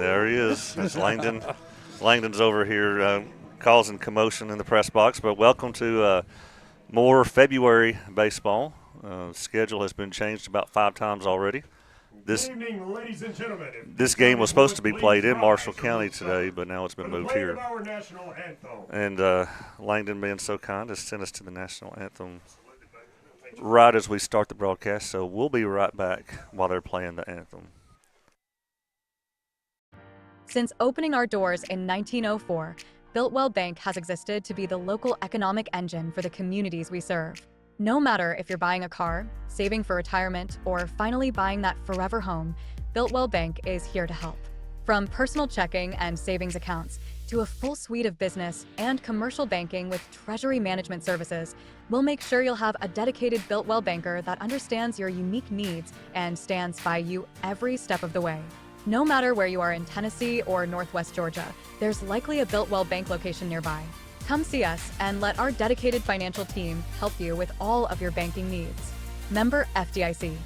There he is. That's Langdon. Langdon's over here causing commotion in the press box. But welcome to more February baseball. Schedule has been changed about 5 times already. This Good evening, ladies and gentlemen. this game was supposed to be played in Marshall County today, but now it's been moved here. Our national anthem. And Langdon, being so kind, has sent us to the national anthem right as we start the broadcast. So we'll be right back while they're playing the anthem. Since opening our doors in 1904, Builtwell Bank has existed to be the local economic engine for the communities we serve. No matter if you're buying a car, saving for retirement, or finally buying that forever home, Builtwell Bank is here to help. From personal checking and savings accounts to a full suite of business and commercial banking with treasury management services, we'll make sure you'll have a dedicated Builtwell banker that understands your unique needs and stands by you every step of the way. No matter where you are in Tennessee or Northwest Georgia, there's likely a Builtwell Bank location nearby. Come see us and let our dedicated financial team help you with all of your banking needs. Member FDIC.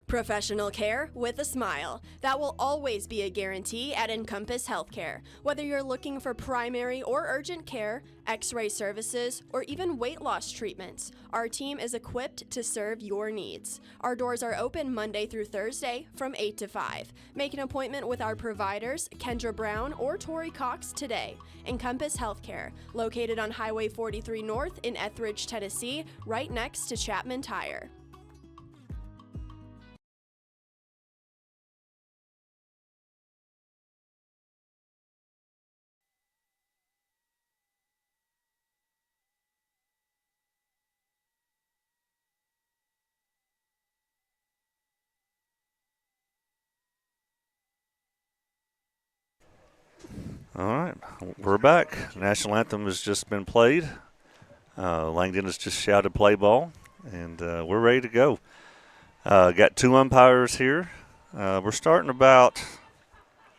Professional care with a smile. That will always be a guarantee at Encompass Healthcare. Whether you're looking for primary or urgent care, x-ray services, or even weight loss treatments, our team is equipped to serve your needs. Our doors are open Monday through Thursday from 8 to 5. Make an appointment with our providers, Kendra Brown or Tori Cox, today. Encompass Healthcare, located on Highway 43 North in Etheridge, Tennessee, right next to Chapman Tire. All right, we're back. National anthem has just been played. Langdon has just shouted play ball, and we're ready to go. Got 2 umpires here. We're starting about,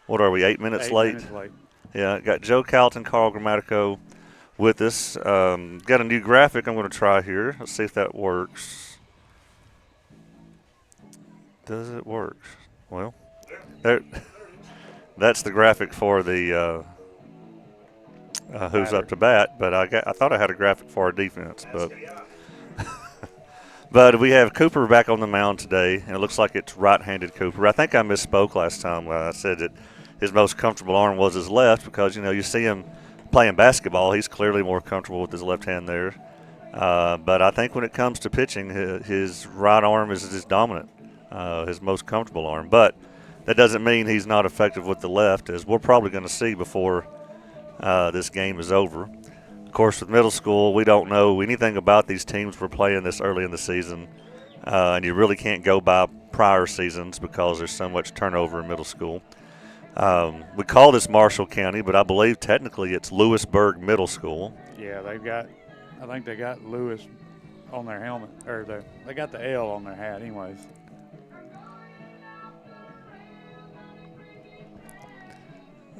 what are we, 8 minutes 8 late? minutes late. Yeah, got Joe Calton, Carl Grammatico with us. Got a new graphic I'm going to try here. Let's see if that works. Does it work? Well, there. That's the graphic for the who's up to bat, but I thought I had a graphic for our defense, but we have Cooper back on the mound today, and it looks like it's right-handed Cooper. I think I misspoke last time when I said that his most comfortable arm was his left because, you see him playing basketball. He's clearly more comfortable with his left hand there. But I think when it comes to pitching, his right arm is his dominant, his most comfortable arm. But that doesn't mean he's not effective with the left, as we're probably going to see before this game is over. Of course, with middle school, we don't know anything about these teams we're playing this early in the season, and you really can't go by prior seasons because there's so much turnover in middle school. We call this Marshall County, but I believe technically it's Lewisburg Middle School. Yeah, I think they got Lewis on their helmet, or they got the L on their hat anyways.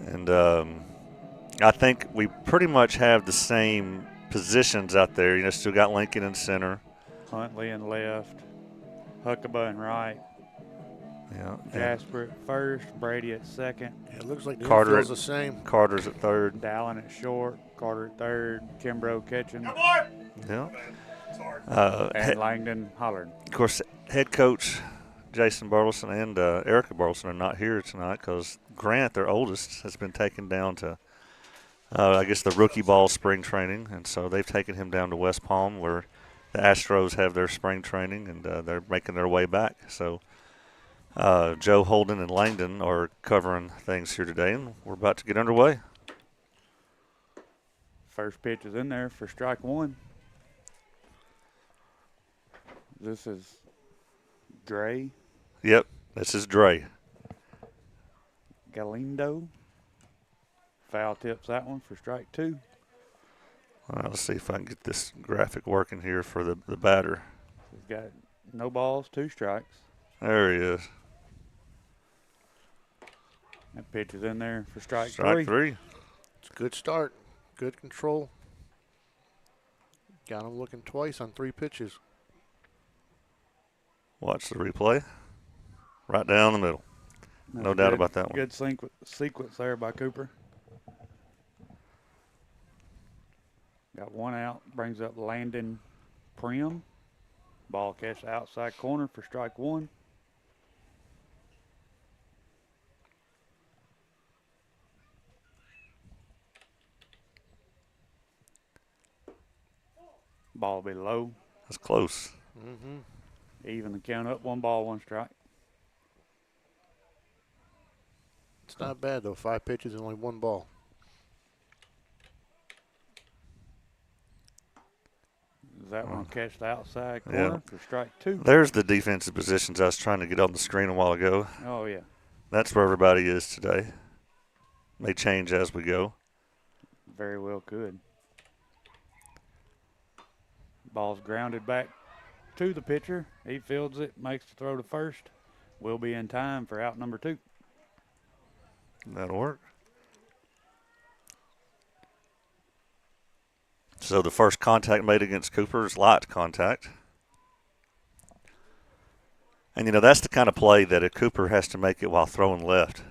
And I think we pretty much have the same positions out there. Still got Lincoln in center. Huntley in left, Huckabee in right. Yeah. Jasper at first, Brady at second. Yeah, it looks like the Carter infield's the same. Carter's at third. Dallin at short, Carter at third, Kimbrough catching, Yeah. and Langdon hollering. Of course, head coach Jason Burleson and Erica Burleson are not here tonight because Grant, their oldest, has been taken down to, I guess, the rookie ball spring training. And so they've taken him down to West Palm where the Astros have their spring training, and they're making their way back. So Joe Holden and Langdon are covering things here today, and we're about to get underway. First pitch is in there for strike one. This is Dre. Yep, this is Dre. Galindo. Foul tips that one for strike two. All right, let's see if I can get this graphic working here for the batter. He's got no balls, 2 strikes. There he is. That pitch is in there for strike Strike three. three. It's a good start. Good control. Got him looking twice on 3 pitches. Watch the replay. Right down the middle. No doubt about that one. Good sequence there by Cooper. Got one out, brings up Landon Prim. Ball catch outside corner for strike one. Ball will be low. That's close. Even the count up, 1 ball, 1 strike. It's not bad, though. 5 pitches and only 1 ball. That one will catch the outside corner for strike 2. There's the defensive positions I was trying to get on the screen a while ago. Oh, yeah. That's where everybody is today. May change as we go. Very well could. Ball's grounded back to the pitcher. He fields it, makes the throw to first. Will be in time for out number 2. That'll work. So the first contact made against Cooper is light contact. And, that's the kind of play that if Cooper has to make it while throwing left,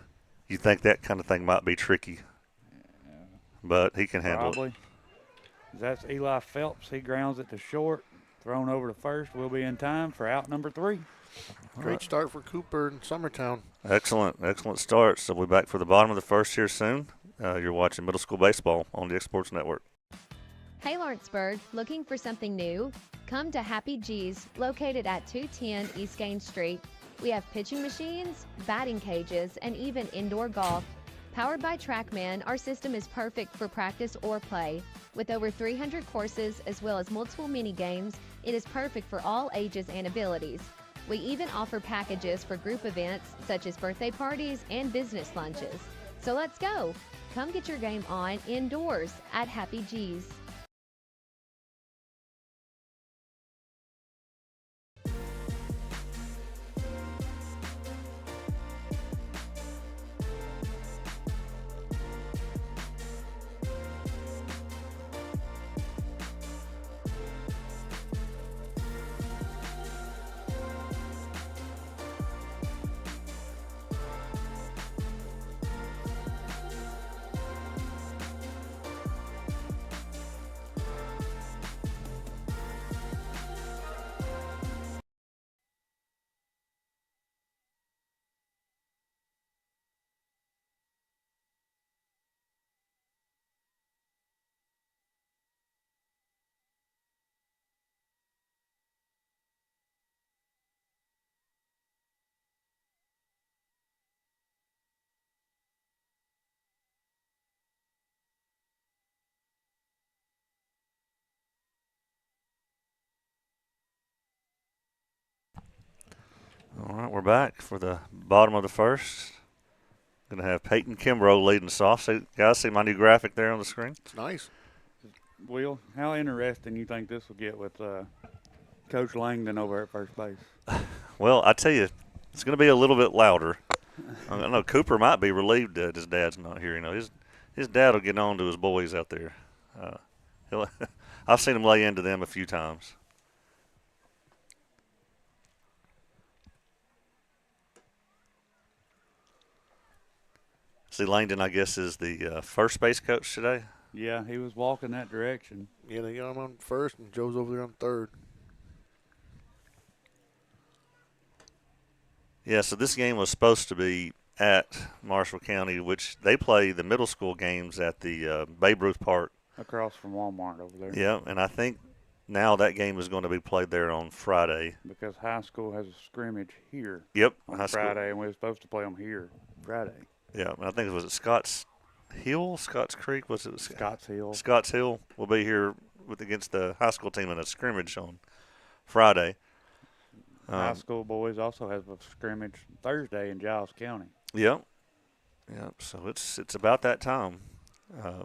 you think that kind of thing might be tricky. But he can handle Probably. That's Eli Phelps. He grounds it to short. Thrown over to first. Will be in time for out number 3. Great start for Cooper in Summertown. it. Excellent start. So we'll be back for the bottom of the first here soon. You're watching middle school baseball on the X-Sports Network. Hey Lawrenceburg, looking for something new? Come to Happy G's, located at 210 East Gain Street. We have pitching machines, batting cages, and even indoor golf. Powered by TrackMan, our system is perfect for practice or play. With over 300 courses as well as multiple mini games, it is perfect for all ages and abilities. We even offer packages for group events such as birthday parties and business lunches. So let's go. Come get your game on indoors at Happy G's. All right, we're back for the bottom of the first. Going to have Peyton Kimbrough leading us off. So, guys, see my new graphic there on the screen? It's nice. Will, how interesting you think this will get with Coach Langdon over at first base? Well, I tell you, it's going to be a little bit louder. I know Cooper might be relieved that his dad's not here. His dad will get on to his boys out there. I've seen him lay into them a few times. See, Langdon, I guess, is the first base coach today. Yeah, he was walking that direction. Yeah, they got him on first, and Joe's over there on third. Yeah, so this game was supposed to be at Marshall County, which they play the middle school games at the Babe Ruth Park. Across from Walmart over there. Yeah, and I think now that game is going to be played there on Friday. Because high school has a scrimmage here. Yep, on high school. Friday, and we were supposed to play them here Friday. Yeah, and I think was it Scotts Hill, Scotts Creek? Was it Scotts Hill? Scotts Hill will be here against the high school team in a scrimmage on Friday. High school boys also have a scrimmage Thursday in Giles County. Yep. So it's about that time. I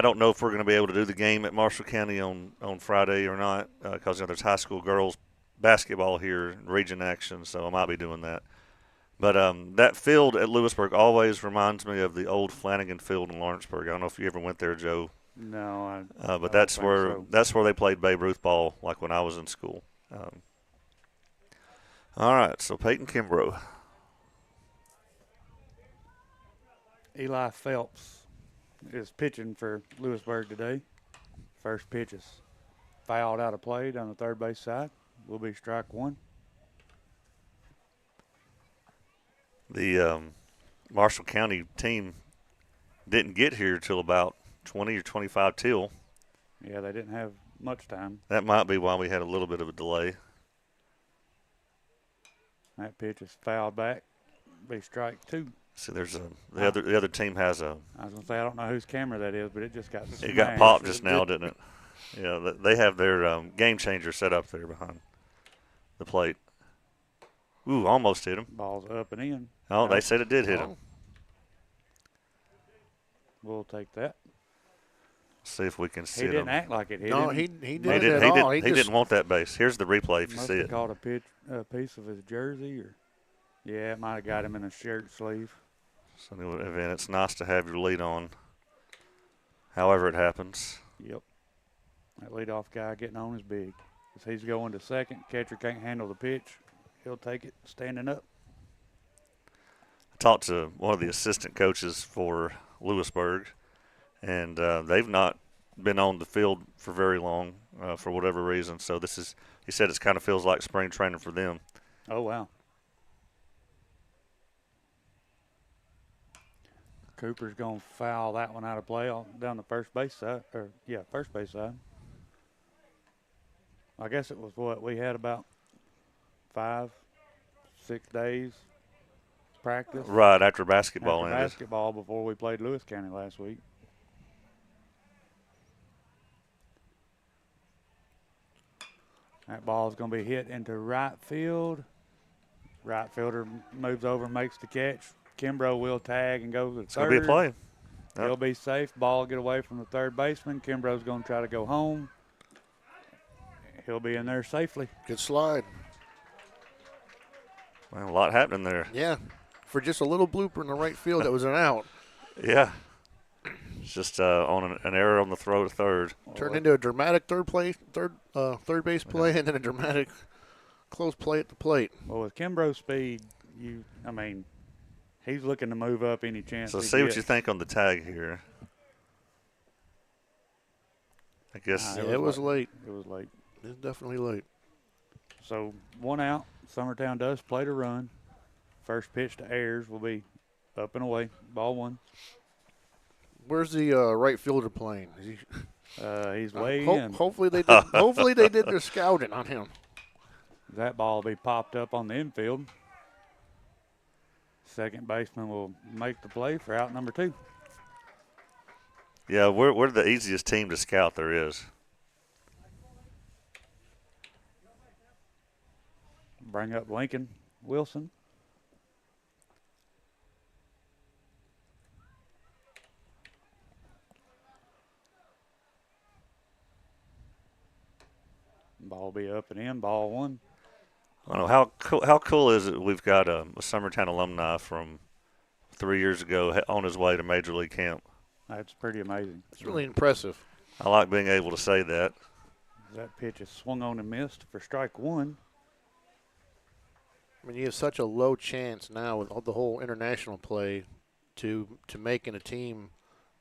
don't know if we're going to be able to do the game at Marshall County on Friday or not because there's high school girls basketball here, region action, so I might be doing that. But that field at Lewisburg always reminds me of the old Flanagan Field in Lawrenceburg. I don't know if you ever went there, Joe. No, but that's where they played Babe Ruth ball, like when I was in school. All right, so Peyton Kimbrough. Eli Phelps is pitching for Lewisburg today. First pitch is fouled out of play down the third base side. Will be strike one. The Marshall County team didn't get here till about 20 or 25 till. Yeah, they didn't have much time. That might be why we had a little bit of a delay. That pitch is fouled back. Be strike two. See, there's the other team has a. I was gonna say I don't know whose camera that is, but it just got It smashed. got popped just now, didn't it? Yeah, they have their game changer set up there behind the plate. Ooh, almost hit him. Ball's up and in. Oh, they said it did hit him. We'll take that. See if we can see He him. didn't act like it hit No, him. he He didn't didn't. at all. He didn't want that base. Here's the replay if you Must see have it. caught a piece of his jersey, or yeah, it might have got him in a shirt sleeve. So anyway, it's nice to have your lead on. However it happens. Yep. That leadoff guy getting on is big. As he's going to second, catcher can't handle the pitch. He'll take it standing up. I talked to one of the assistant coaches for Lewisburg, and they've not been on the field for very long for whatever reason. So he said it kind of feels like spring training for them. Oh, wow. Cooper's going to foul that one out of play down the first base side. First base side. I guess it was what we had about 5-6 days practice. Right after basketball after ended. basketball before we played Lewis County last week. That ball is going to be hit into right field. Right fielder moves over and makes the catch. Kimbrough will tag and go to the It's third. going to be a play. Yep. He'll be safe. Ball will get away from the third baseman. Kimbrough's going to try to go home. He'll be in there safely. Good slide. Well, a lot happening there. Yeah. For just a little blooper in the right field, that was an out. Yeah. It's just on an error on the throw to third. Turned into a dramatic third base play, and then a dramatic close play at the plate. Well, with Kimbrough's speed, he's looking to move up any chance. So he see what gets. you think on the tag here. I guess. Yeah, it was late. It was late. It was definitely late. So 1 out. Summertown does play to run. First pitch to Ayers will be up and away. Ball one. Where's the right fielder playing? Is he, He's way in. hopefully they did. Hopefully they did their scouting on him. That ball will be popped up on the infield. Second baseman will make the play for out number 2. Yeah, we're the easiest team to scout there is. Bring up Lincoln Wilson. Ball will be up and in. Ball one. I don't know how cool is it? We've got a Summertown alumni from 3 years ago on his way to Major League camp. That's pretty amazing. It's really impressive. I like being able to say that. That pitch is swung on and missed for strike one. I mean, you have such a low chance now with all the whole international play to making a team,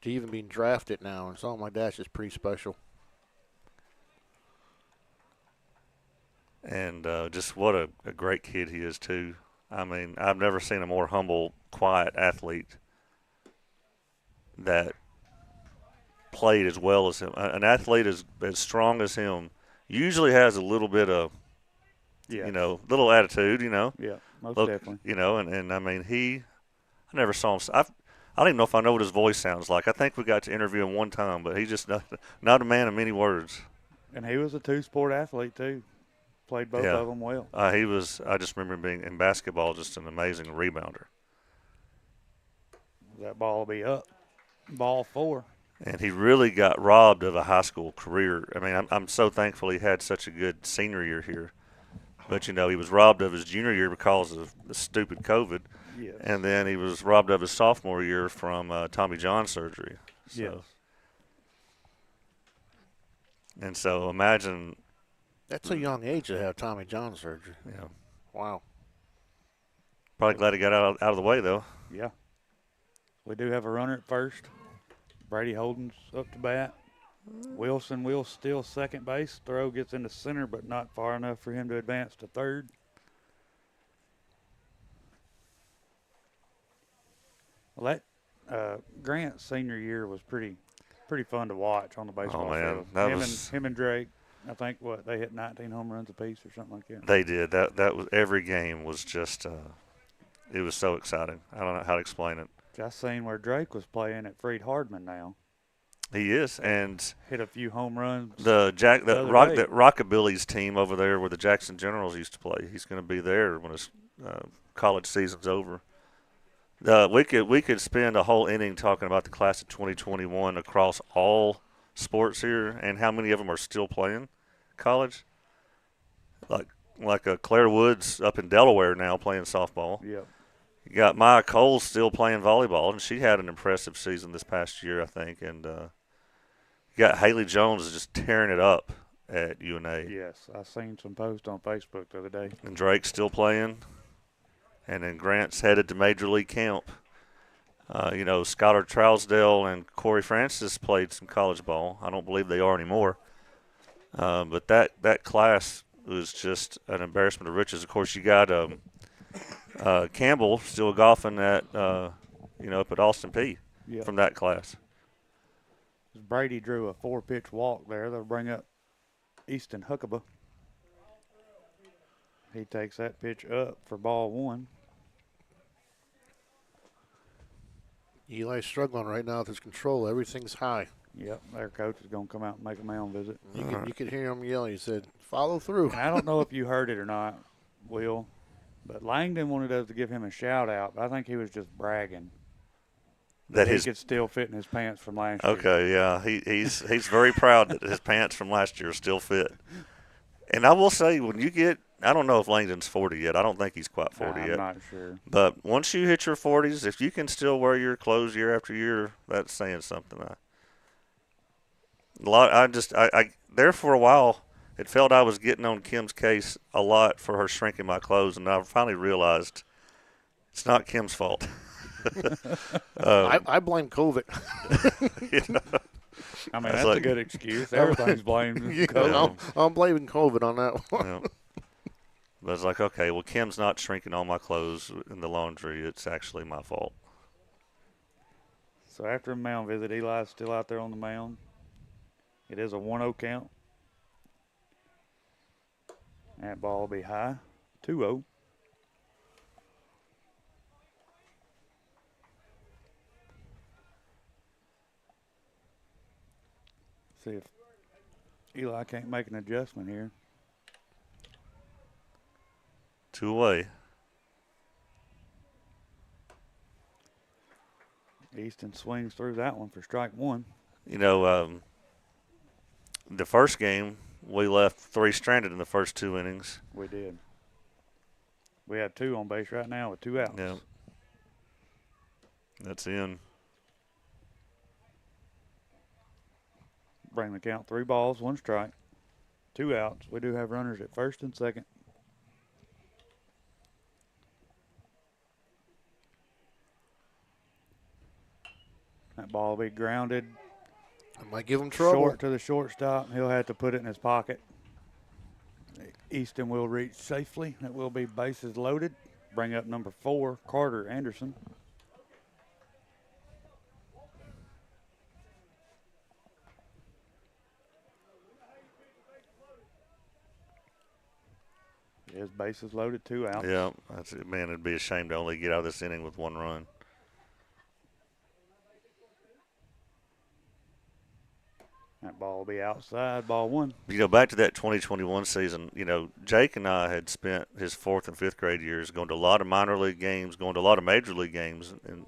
to even being drafted now, and something like that's just pretty special. And just what a great kid he is, too. I mean, I've never seen a more humble, quiet athlete that played as well as him. An athlete as strong as him usually has a little bit of, little attitude, Yeah, most definitely. And I mean, I never saw him. I don't even know if I know what his voice sounds like. I think we got to interview him one time, but he's just not a man of many words. And he was a two-sport athlete, too. Played both of them well. He was. I just remember being in basketball just an amazing rebounder. That ball will be up. Ball 4. And he really got robbed of a high school career. I mean, I'm so thankful he had such a good senior year here. But, he was robbed of his junior year because of the stupid COVID. Yes. And then he was robbed of his sophomore year from Tommy John surgery. So. Yes. And so imagine. That's a young age to have Tommy John surgery. Yeah. Wow. Probably glad he got out of the way, though. Yeah. We do have a runner at first. Brady Holden's up to bat. Wilson will steal second base. Throw gets into center, but not far enough for him to advance to third. Well, that Grant's senior year was pretty fun to watch on the baseball field. That was him and Drake. I think they hit 19 home runs apiece or something like that. They did. That was every game was just it was so exciting. I don't know how to explain it. Just seen where Drake was playing at Freed Hardman now. He is, and hit a few home runs. That Rockabilly's team over there where the Jackson Generals used to play. He's going to be there when his college season's over. We could spend a whole inning talking about the class of 2021 across all sports here, and how many of them are still playing college. Like Claire Woods up in Delaware now playing softball. Yep. You got Maya Cole still playing volleyball, and she had an impressive season this past year, I think. And you got Haley Jones just tearing it up at UNA. Yes, I seen some posts on Facebook the other day. And Drake's still playing. And then Grant's headed to Major League Camp. Skylar Trousdale and Corey Francis played some college ball. I don't believe they are anymore. But that class was just an embarrassment of riches. Of course, you got Campbell still golfing at up at Austin Peay from that class. Brady drew a 4-pitch walk there. They'll bring up Easton Huckabee. He takes that pitch up for ball one. Eli's struggling right now with his control. Everything's high. Yep, their coach is going to come out and make a mound visit. You could hear him yelling. He said, "Follow through." And I don't know if you heard it or not, Will, but Langdon wanted us to give him a shout-out. But I think he was just bragging that he could still fit in his pants from last year. Okay, yeah. He's very proud that his pants from last year still fit. And I will say, when you get – I don't know if Langdon's 40 yet. I don't think he's quite 40 yet. I'm not sure. But once you hit your 40s, if you can still wear your clothes year after year, that's saying something. There for a while, it felt I was getting on Kim's case a lot for her shrinking my clothes, and I finally realized it's not Kim's fault. I blame COVID. I mean, that's a good excuse. Everything's blamed COVID. I'm blaming COVID on that one. Yeah. But it's like, okay, well, Kim's not shrinking all my clothes in the laundry. It's actually my fault. So after a mound visit, Eli's still out there on the mound. It is a 1-0 count. That ball will be high. 2-0. See if Eli can't make an adjustment here. 2 away. Easton swings through that one for strike one. The first game, we left 3 stranded in the first 2 innings. We did. We have 2 on base right now with 2 outs. Yeah. That's in. Bring the count 3 balls, 1 strike, 2 outs. We do have runners at first and second. That ball will be grounded. I might give him trouble. Short to the shortstop. He'll have to put it in his pocket. Easton will reach safely. That will be bases loaded. Bring up number 4, Carter Anderson. His bases loaded, 2 outs. Yeah, that's it. Man, it'd be a shame to only get out of this inning with 1 run. That ball will be outside, ball 1. Back to that 2021 season, Jake and I had spent his 4th and 5th grade years going to a lot of minor league games, going to a lot of major league games, and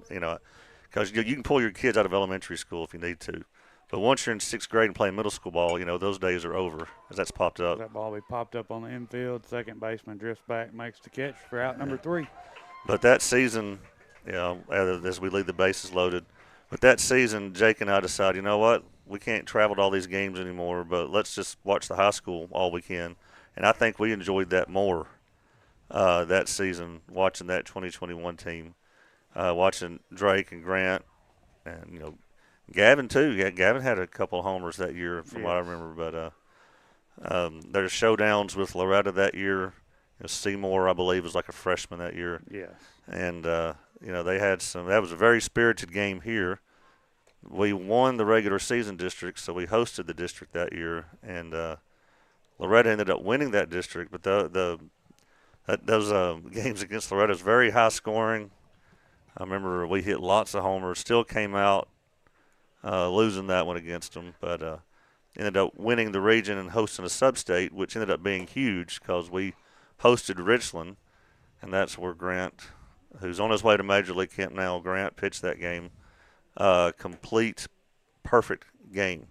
because you can pull your kids out of elementary school if you need to. But once you're in 6th grade and playing middle school ball, those days are over as that's popped up. That ball will be popped up on the infield. Second baseman drifts back, makes the catch for out number 3. But that season, as we leave the bases loaded, but that season, Jake and I decided, you know what? We can't travel to all these games anymore, but let's just watch the high school all we can. And I think we enjoyed that more that season, watching that 2021 team, watching Drake and Grant, and Gavin too. Gavin had a couple homers that year, from what I Yes. remember. But there's showdowns with Loretta that year. Seymour, I believe, was like a freshman that year, Yes. and they had some. That was a very spirited game here. We won the regular season district, so we hosted the district that year, and Loretta ended up winning that district. But those games against Loretta was very high scoring. I remember we hit lots of homers. Still came out losing that one against them, but ended up winning the region and hosting a sub-state, which ended up being huge because we hosted Richland, and that's where Grant, who's on his way to Major League Camp now, Grant pitched that game. Complete, perfect game.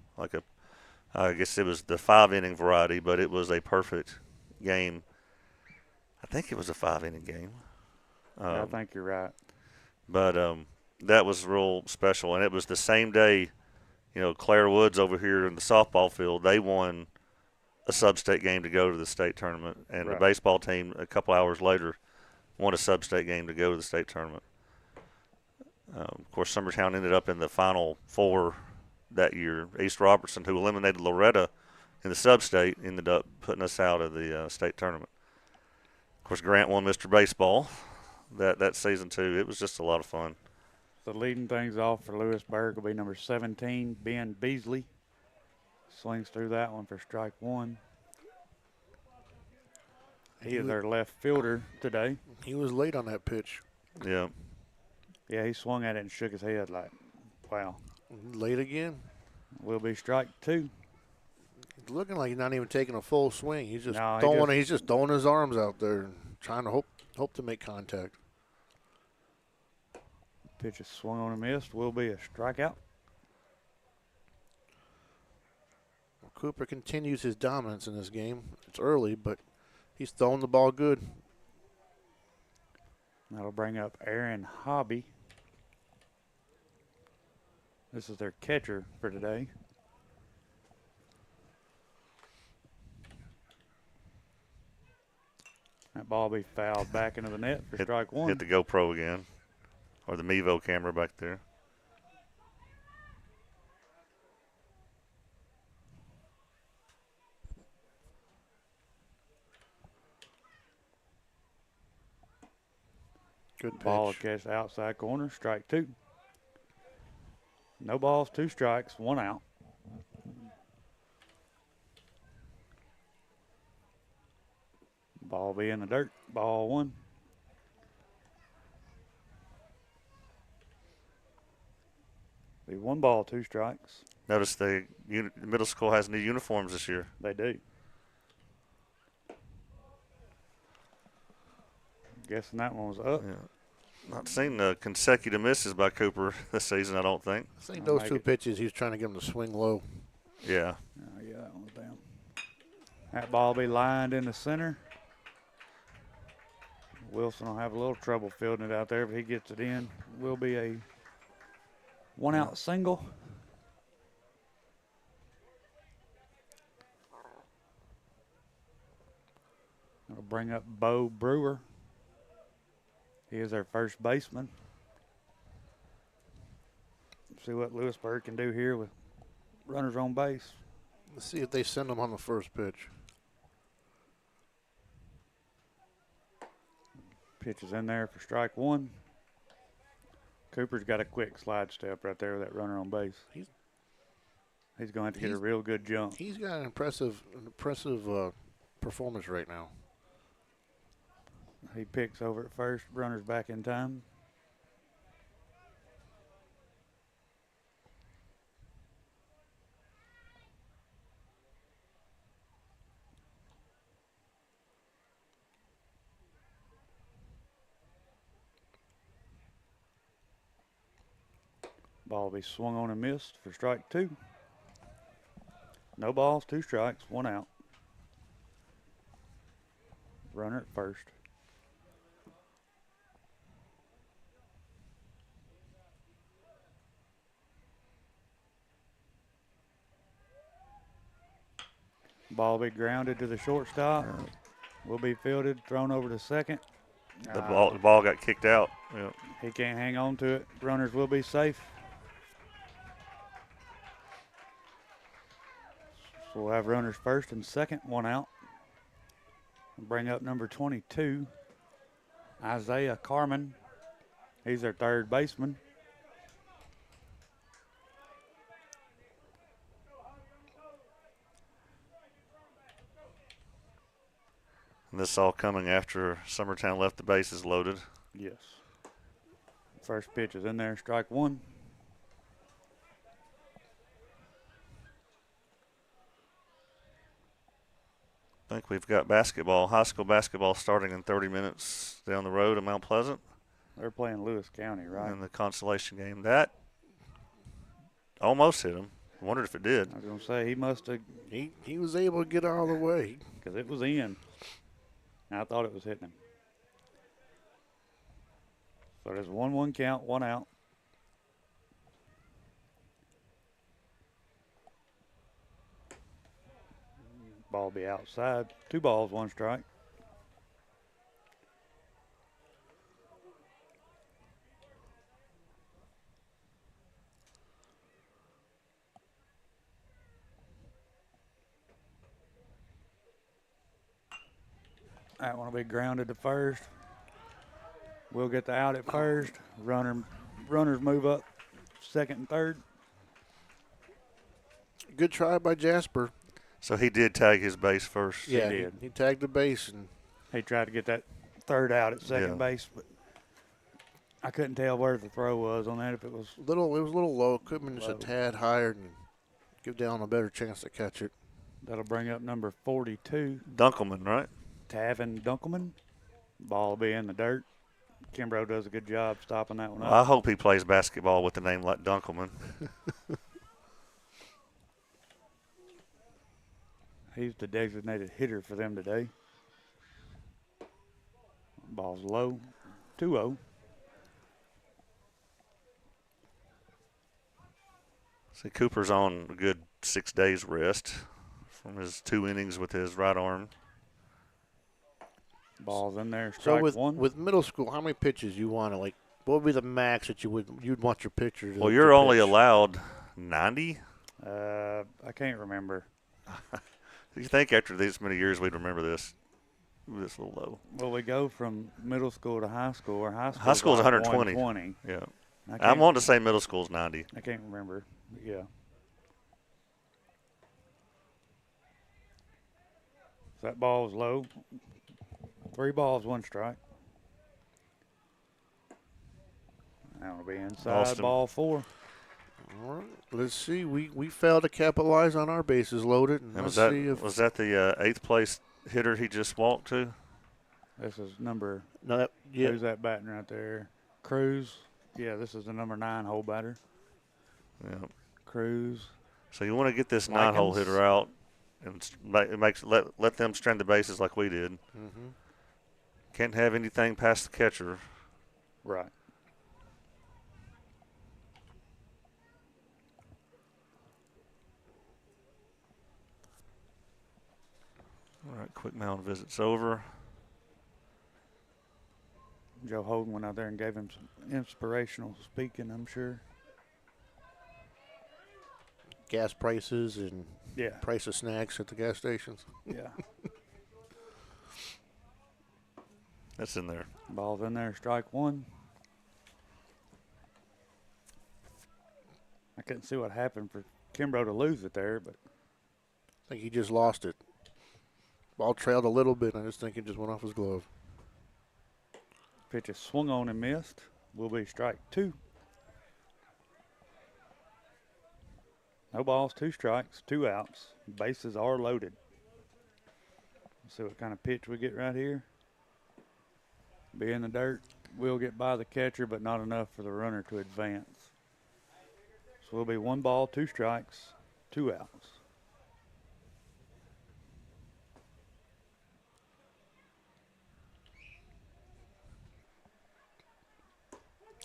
I guess it was the 5-inning variety, but it was a perfect game. I think it was a 5-inning game. I think you're right. But that was real special, and it was the same day. Claire Woods over here in the softball field, they won a sub-state game to go to the state tournament, and Right. the baseball team a couple hours later won a sub-state game to go to the state tournament. Of course, Summertown ended up in the Final Four that year. East Robertson, who eliminated Loretta in the sub-state, ended up putting us out of the state tournament. Of course, Grant won Mr. Baseball that season too. It was just a lot of fun. So leading things off for Lewisburg will be number 17, Ben Beasley. Swings through that one for strike one. He is our left fielder today. He was late on that pitch. Yeah. Yeah, he swung at it and shook his head like, wow. Late again. Will be strike two. It's looking like he's not even taking a full swing. He's just No, he's just throwing his arms out there and trying to hope to make contact. Pitch is swung on and missed. Will be a strikeout. Well, Cooper continues his dominance in this game. It's early, but he's throwing the ball good. That'll bring up Aaron Hobby. This is their catcher for today. That ball will be fouled back into the net for strike one. Hit the GoPro again, or the Mevo camera back there. Good pitch. Ball catch the outside corner, strike two. No balls, 2 strikes, 1 out. Ball be in the dirt, ball 1. Be 1 ball, 2 strikes. Notice the middle school has new uniforms this year. They do. Guessing that one was up. Yeah. Not seen the consecutive misses by Cooper this season, I don't think. I think those 2 pitches, he was trying to get him to swing low. Yeah. Oh, yeah, that one was down. That ball will be lined in the center. Wilson will have a little trouble fielding it out there, but he gets it in. Will be a 1-out single. That'll bring up Bo Brewer. He is our first baseman. See what Lewisburg can do here with runners on base. Let's see if they send him on the first pitch. Pitch is in there for strike one. Cooper's got a quick slide step right there with that runner on base. He's going to have to get a real good jump. He's got an impressive performance right now. He picks over at first, runner's back in time. Ball will be swung on and missed for strike two. No balls, 2 strikes, 1 out. Runner at first. Ball will be grounded to the shortstop. will be fielded, thrown over to second. The ball got kicked out. Yep. He can't hang on to it. Runners will be safe. So we'll have runners first and second, one out. Bring up number 22, Isaiah Carmen. He's their third baseman. And this all coming after Summertown left the bases loaded. Yes. First pitch is in there, strike one. I think we've got basketball, high school basketball starting in 30 minutes down the road in Mount Pleasant. They're playing Lewis County, right? In the consolation game. That almost hit him. Wondered if it did. I was going to say, he must have, He was able to get all the way. because it was in. I thought it was hitting him. So there's a 1-1 count, one out. Ball be outside. 2 balls, 1 strike. That one will be grounded to first. We'll get the out at first. Runners move up second and third. Good try by Jasper. So he did tag his base first. Yeah, did. he tagged the base, and He tried to get that third out at second Yeah. base, but I couldn't tell where the throw was on that. If it was it was a little low. Could have been just a Low. tad higher and give down a better chance to catch it. that'll bring up number 42, Dunkelman, right? Tavin Dunkelman. Ball will be in the dirt. Kimbrough does a good job stopping that one Well, I up. hope he plays basketball with a name like Dunkelman. He's the designated hitter for them today. Ball's low, 2-0. See, Cooper's on a good 6 days rest from his 2 innings with his right arm. Ball's in there, So strike with one. with middle school, how many pitches you want to like? What would be the max that you'd want your pitcher to? Well, to you're only pitch? allowed 90. I can't remember. Do you think after these many years we'd remember this? This a little low. Well, we go from middle school to high school, or high school's like 120. 120. Yeah. I I'm can't, wanting to say middle school's 90. I can't remember. But yeah. So that ball's low. 3 balls, 1 strike. That'll be inside, Austin. ball 4. All right, let's see. We failed to capitalize on our bases loaded. And And let's was see if that the 8th place hitter he just walked to? This is number, no, that, yeah. who's that batting right there? Cruz. Yeah, this is the number 9 hole batter. Yeah. Cruz. So you want to get this 9-hole Likens. hitter out and let them strand the bases like we did. Mhm. Can't have anything past the catcher. Right. All right, quick mound visit's over. Joe Holden went out there and gave him some inspirational speaking, I'm sure. Gas prices and Yeah. price of snacks at the gas stations. Yeah. That's in there. Ball's in there, strike 1. I couldn't see what happened for Kimbrough to lose it there, but I think he just lost it. Ball trailed a little bit. I just think it just went off his glove. pitch is swung on and missed. Will be strike 2. No balls, 2 strikes, 2 outs. Bases are loaded. Let's see what kind of pitch we get right here. Be in the dirt. Will get by the catcher, but not enough for the runner to advance. So will be 1 ball, 2 strikes, 2 outs.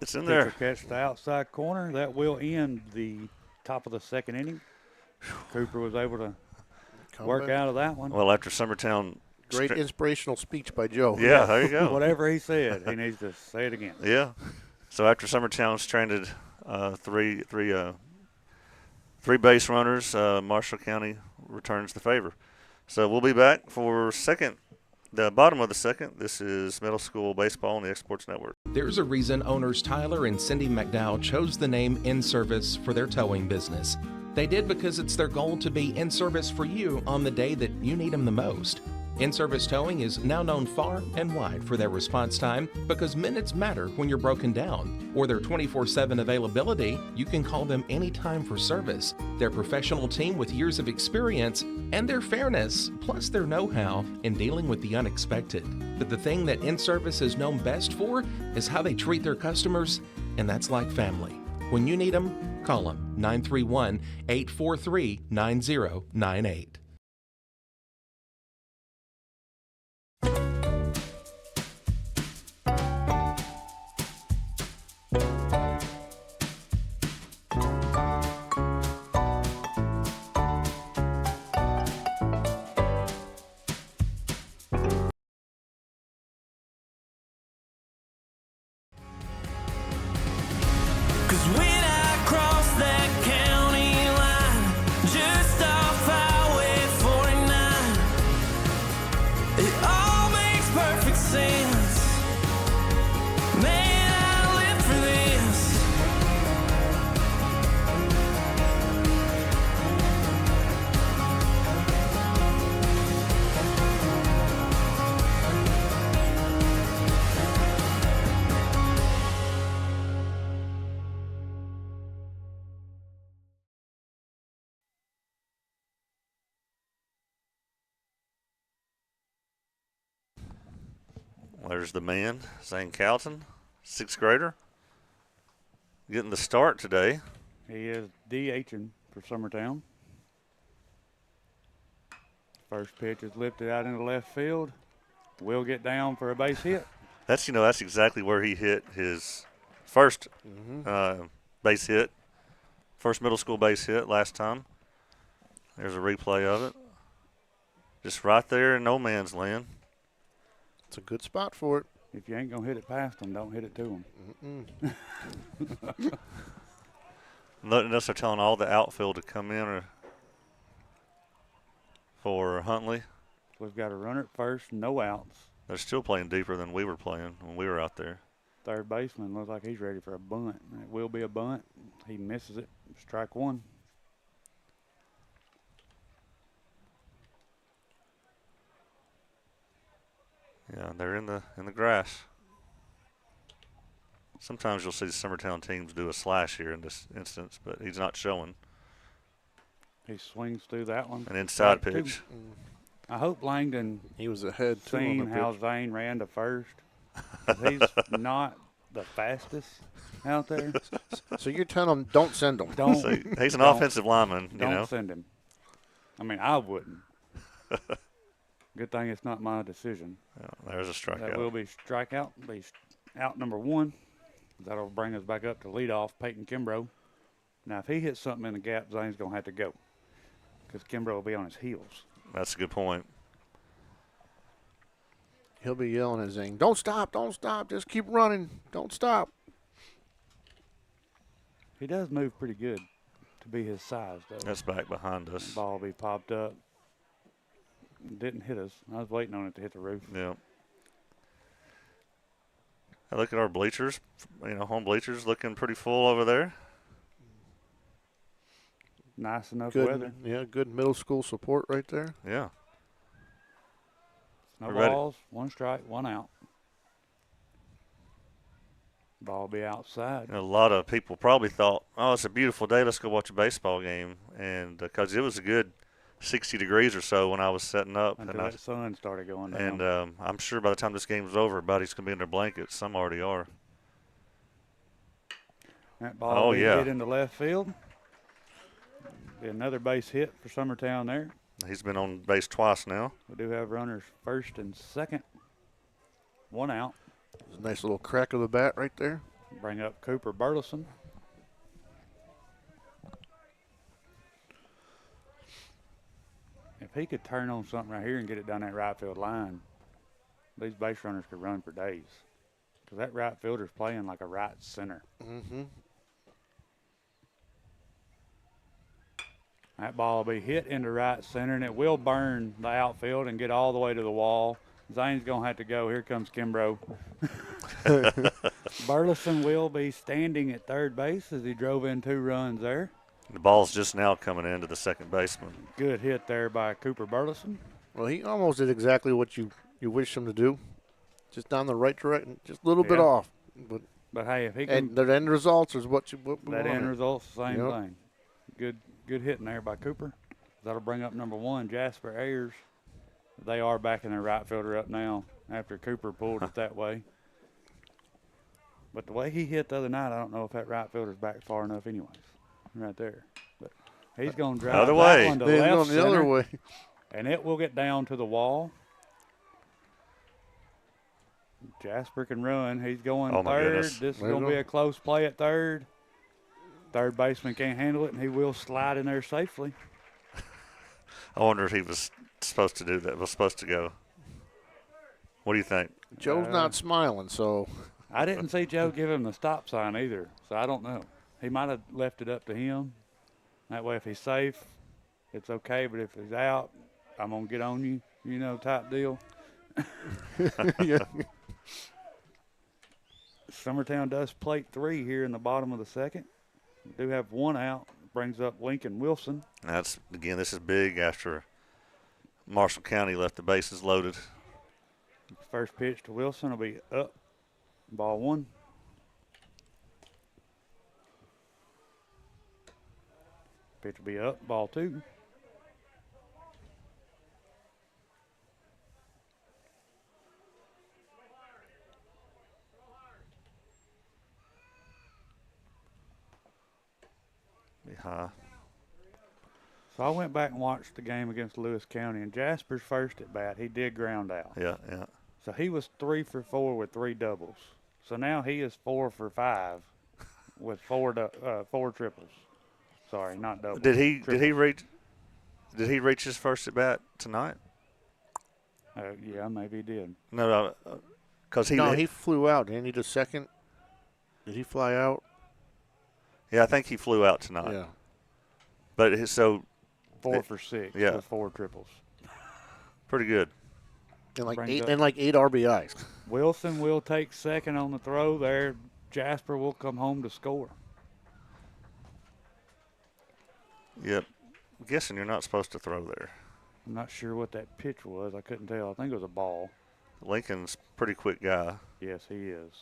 It's in Pitcher there. catch the outside corner. That will end the top of the 2nd inning. Cooper was able to Come work back. out of that one. Well, after Summertown Great inspirational speech by Joe. Yeah, there you go. Whatever he said, he needs to say it again. Yeah. So after Summertown stranded three base runners, Marshall County returns the favor. So we'll be back for the bottom of the second. This is middle school baseball on the Exports Network. There's a reason owners Tyler and Cindy McDowell chose the name In Service for their towing business. They did because it's their goal to be in service for you on the day that you need them the most. In-Service Towing is now known far and wide for their response time because minutes matter when you're broken down. Or their 24/7 availability, you can call them anytime for service. Their professional team with years of experience and their fairness, plus their know-how in dealing with the unexpected. But the thing that In-Service is known best for is how they treat their customers, and that's like family. When you need them, call them 931-843-9098. There's the man, Zane Calton, 6th grader, getting the start today. He is DHing for Summertown. First pitch is lifted out into left field. Will get down for a base hit. That's exactly where he hit his first base hit, first middle school base hit last time. There's a replay of it. Just right there in no man's land. It's a good spot for it. If you ain't going to hit it past them, don't hit it to them. Notice they're telling all the outfield to come in for Huntley. We've got a runner at first, no outs. They're still playing deeper than we were playing when we were out there. Third baseman looks like he's ready for a bunt. It will be a bunt. He misses it. Strike one. Yeah, they're in the grass. Sometimes you'll see Summertown teams do a slash here in this instance, but he's not showing. He swings through that one. An inside pitch. I hope Langdon He was ahead too on seen the how pitch. Zane ran to first. He's not the fastest out there. So you're telling him don't send him. Don't. So he's an don't- offensive lineman, Don't send him. I mean, I wouldn't. Good thing it's not my decision. Yeah, there's a strikeout. That will be strikeout. Be out number one. That'll bring us back up to leadoff, Peyton Kimbrough. Now, if he hits something in the gap, Zane's going to have to go because Kimbrough will be on his heels. That's a good point. He'll be yelling at Zane, don't stop, just keep running, don't stop. He does move pretty good to be his size, though. That's back behind us. Ball will be popped up. Didn't hit us. I was waiting on it to hit the roof. Yeah. I look at our bleachers, home bleachers looking pretty full over there. Nice enough Good, weather. yeah, good middle school support right there. Yeah. No We're ready. balls, one strike, one out. Ball will be outside. A lot of people probably thought, oh, it's a beautiful day, let's go watch a baseball game. And because it was a good 60 degrees or so when I was setting up. Until that sun started going down. And I'm sure by the time this game was over, everybody's going to be in their blankets. Some already are. That ball will be yeah. hit into left field. Be another base hit for Summertown there. He's been on base twice now. We do have runners first and second. One out. There's a nice little crack of the bat right there. Bring up Cooper Burleson. If he could turn on something right here and get it down that right field line, these base runners could run for days. Because that right fielder's playing like a right center. Mm-hmm. That ball will be hit into right center, and it will burn the outfield and get all the way to the wall. Zane's going to have to go. Here comes Kimbrough. Burleson will be standing at third base as he drove in 2 runs there. The ball's just now coming into the second baseman. Good hit there by Cooper Burleson. Well, he almost did exactly what you wish him to do. Just down the right direction, just a little bit off. But hey, if he can, And the end results is what we that wanted. end result's the same Yep. thing. Good hitting there by Cooper. That'll bring up number 1, Jasper Ayers. They are backing their right fielder up now after Cooper pulled it that way. But the way he hit the other night, I don't know if that right fielder's back far enough anyways. Right there. But he's going to drive Other that way. one to Then he's left going the other center, way. and it will get down to the wall. Jasper can run. He's going Oh, my third. goodness. This is There you going to be go. a close play at third. Third baseman can't handle it, and he will slide in there safely. I wonder if he was supposed to do that. Was supposed to go. What do you think? Joe's not smiling, so I didn't see Joe give him the stop sign either, so I don't know. He might have left it up to him. That way, if he's safe, it's okay. But if he's out, I'm going to get on you, type deal. yeah. Summertown does plate 3 here in the bottom of the second. We do have 1 out. Brings up Lincoln Wilson. This is big after Marshall County left the bases loaded. First pitch to Wilson will be up. Ball 1. Pitch will be up. Ball 2. Be high. So I went back and watched the game against Lewis County, and Jasper's first at bat, he did ground out. Yeah, yeah. So he was 3 for 4 with 3 doubles. So now he is 4 for 5 with 4 triples. Sorry, not doubles. Did he Triples. reach his first at bat tonight? Yeah, maybe he did. No, because he flew out. Didn't he the second? Did he fly out? Yeah, I think he flew out tonight. Yeah. But 4 for 6 yeah. with 4 triples. Pretty good. And like Brings 8 up- and like 8 RBIs. Wilson will take second on the throw there. Jasper will come home to score. Yep. I'm guessing you're not supposed to throw there. I'm not sure what that pitch was. I couldn't tell. I think it was a ball. Lincoln's a pretty quick guy. Yes, he is.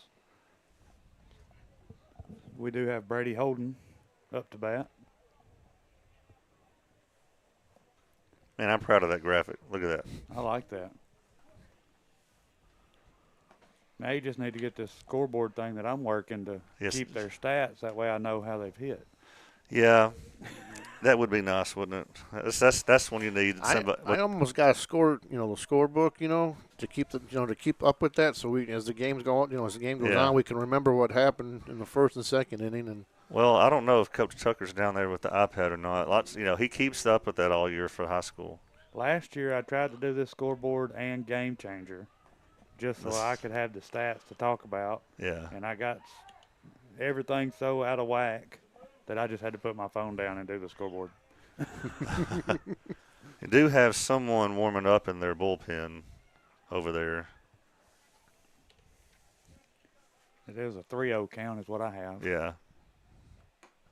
We do have Brady Holden up to bat. Man, I'm proud of that graphic. Look at that. I like that. Now you just need to get this scoreboard thing that I'm working to Yes. keep their stats. That way I know how they've hit. Yeah, that would be nice, wouldn't it? That's when you need somebody. I almost got a score, the scorebook, to keep to keep up with that. So we, as the game's going, as the game goes Yeah. on, we can remember what happened in the first and second inning. And Well, I don't know if Coach Tucker's down there with the iPad or not. He keeps up with that all year for high school. Last year I tried to do this scoreboard and game changer just so I could have the stats to talk about. Yeah. And I got everything so out of whack that I just had to put my phone down and do the scoreboard. You do have someone warming up in their bullpen over there. It is a 3-0 count is what I have. Yeah.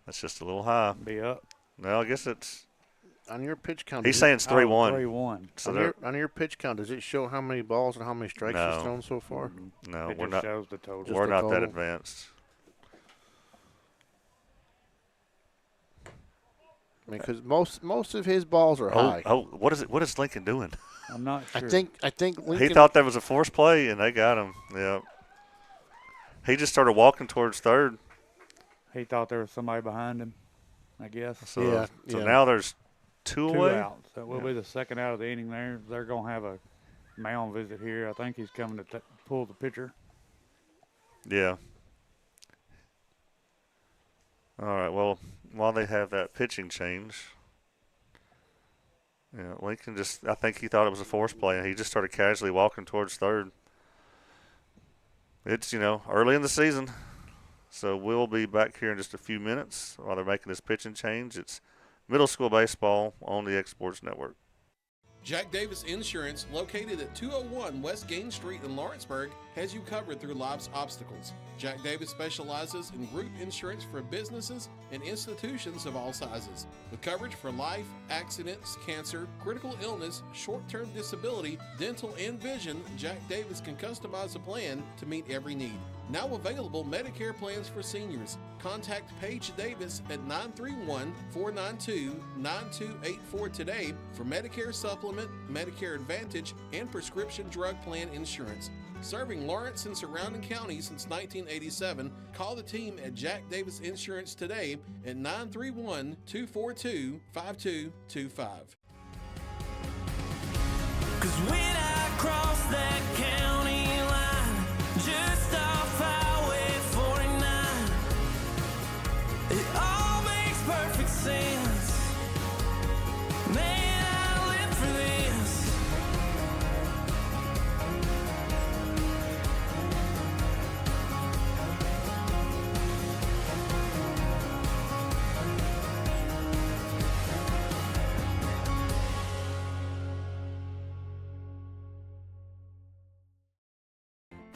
That's just a little high. Be up. No, I guess it's. on your pitch count, He's saying it's 3-1. 3-1. So on your pitch count, does it show how many balls and how many strikes No. he's thrown so far? no, It we're just not. shows the total. Just We're the not that total. advanced. I mean, because most of his balls are high. What is it? What is Lincoln doing? I'm not sure. I think Lincoln. He thought that was a forced play, and they got him. Yeah. He just started walking towards third. He thought there was somebody behind him, I guess. So, Yeah, so yeah. now there's two away. Outs. That will be the second out of the inning there. They're going to have a mound visit here. I think he's coming to pull the pitcher. Yeah. All right. Well, while they have that pitching change, Yeah, Lincoln I think he thought it was a force play, and he just started casually walking towards third. It's, early in the season, so we'll be back here in just a few minutes while they're making this pitching change. It's middle school baseball on the Exports Network. Jack Davis Insurance, located at 201 West Gain Street in Lawrenceburg, has you covered through life's obstacles. Jack Davis specializes in group insurance for businesses and institutions of all sizes. With coverage for life, accidents, cancer, critical illness, short-term disability, dental, and vision, Jack Davis can customize a plan to meet every need. Now available Medicare plans for seniors. Contact Paige Davis at 931-492-9284 today for Medicare Supplement, Medicare Advantage, and prescription drug plan insurance. Serving Lawrence and surrounding counties since 1987, call the team at Jack Davis Insurance today at 931-242-5225. 'Cause when I cross that county line, just off Highway 49, it all makes perfect sense. Man, I live for this.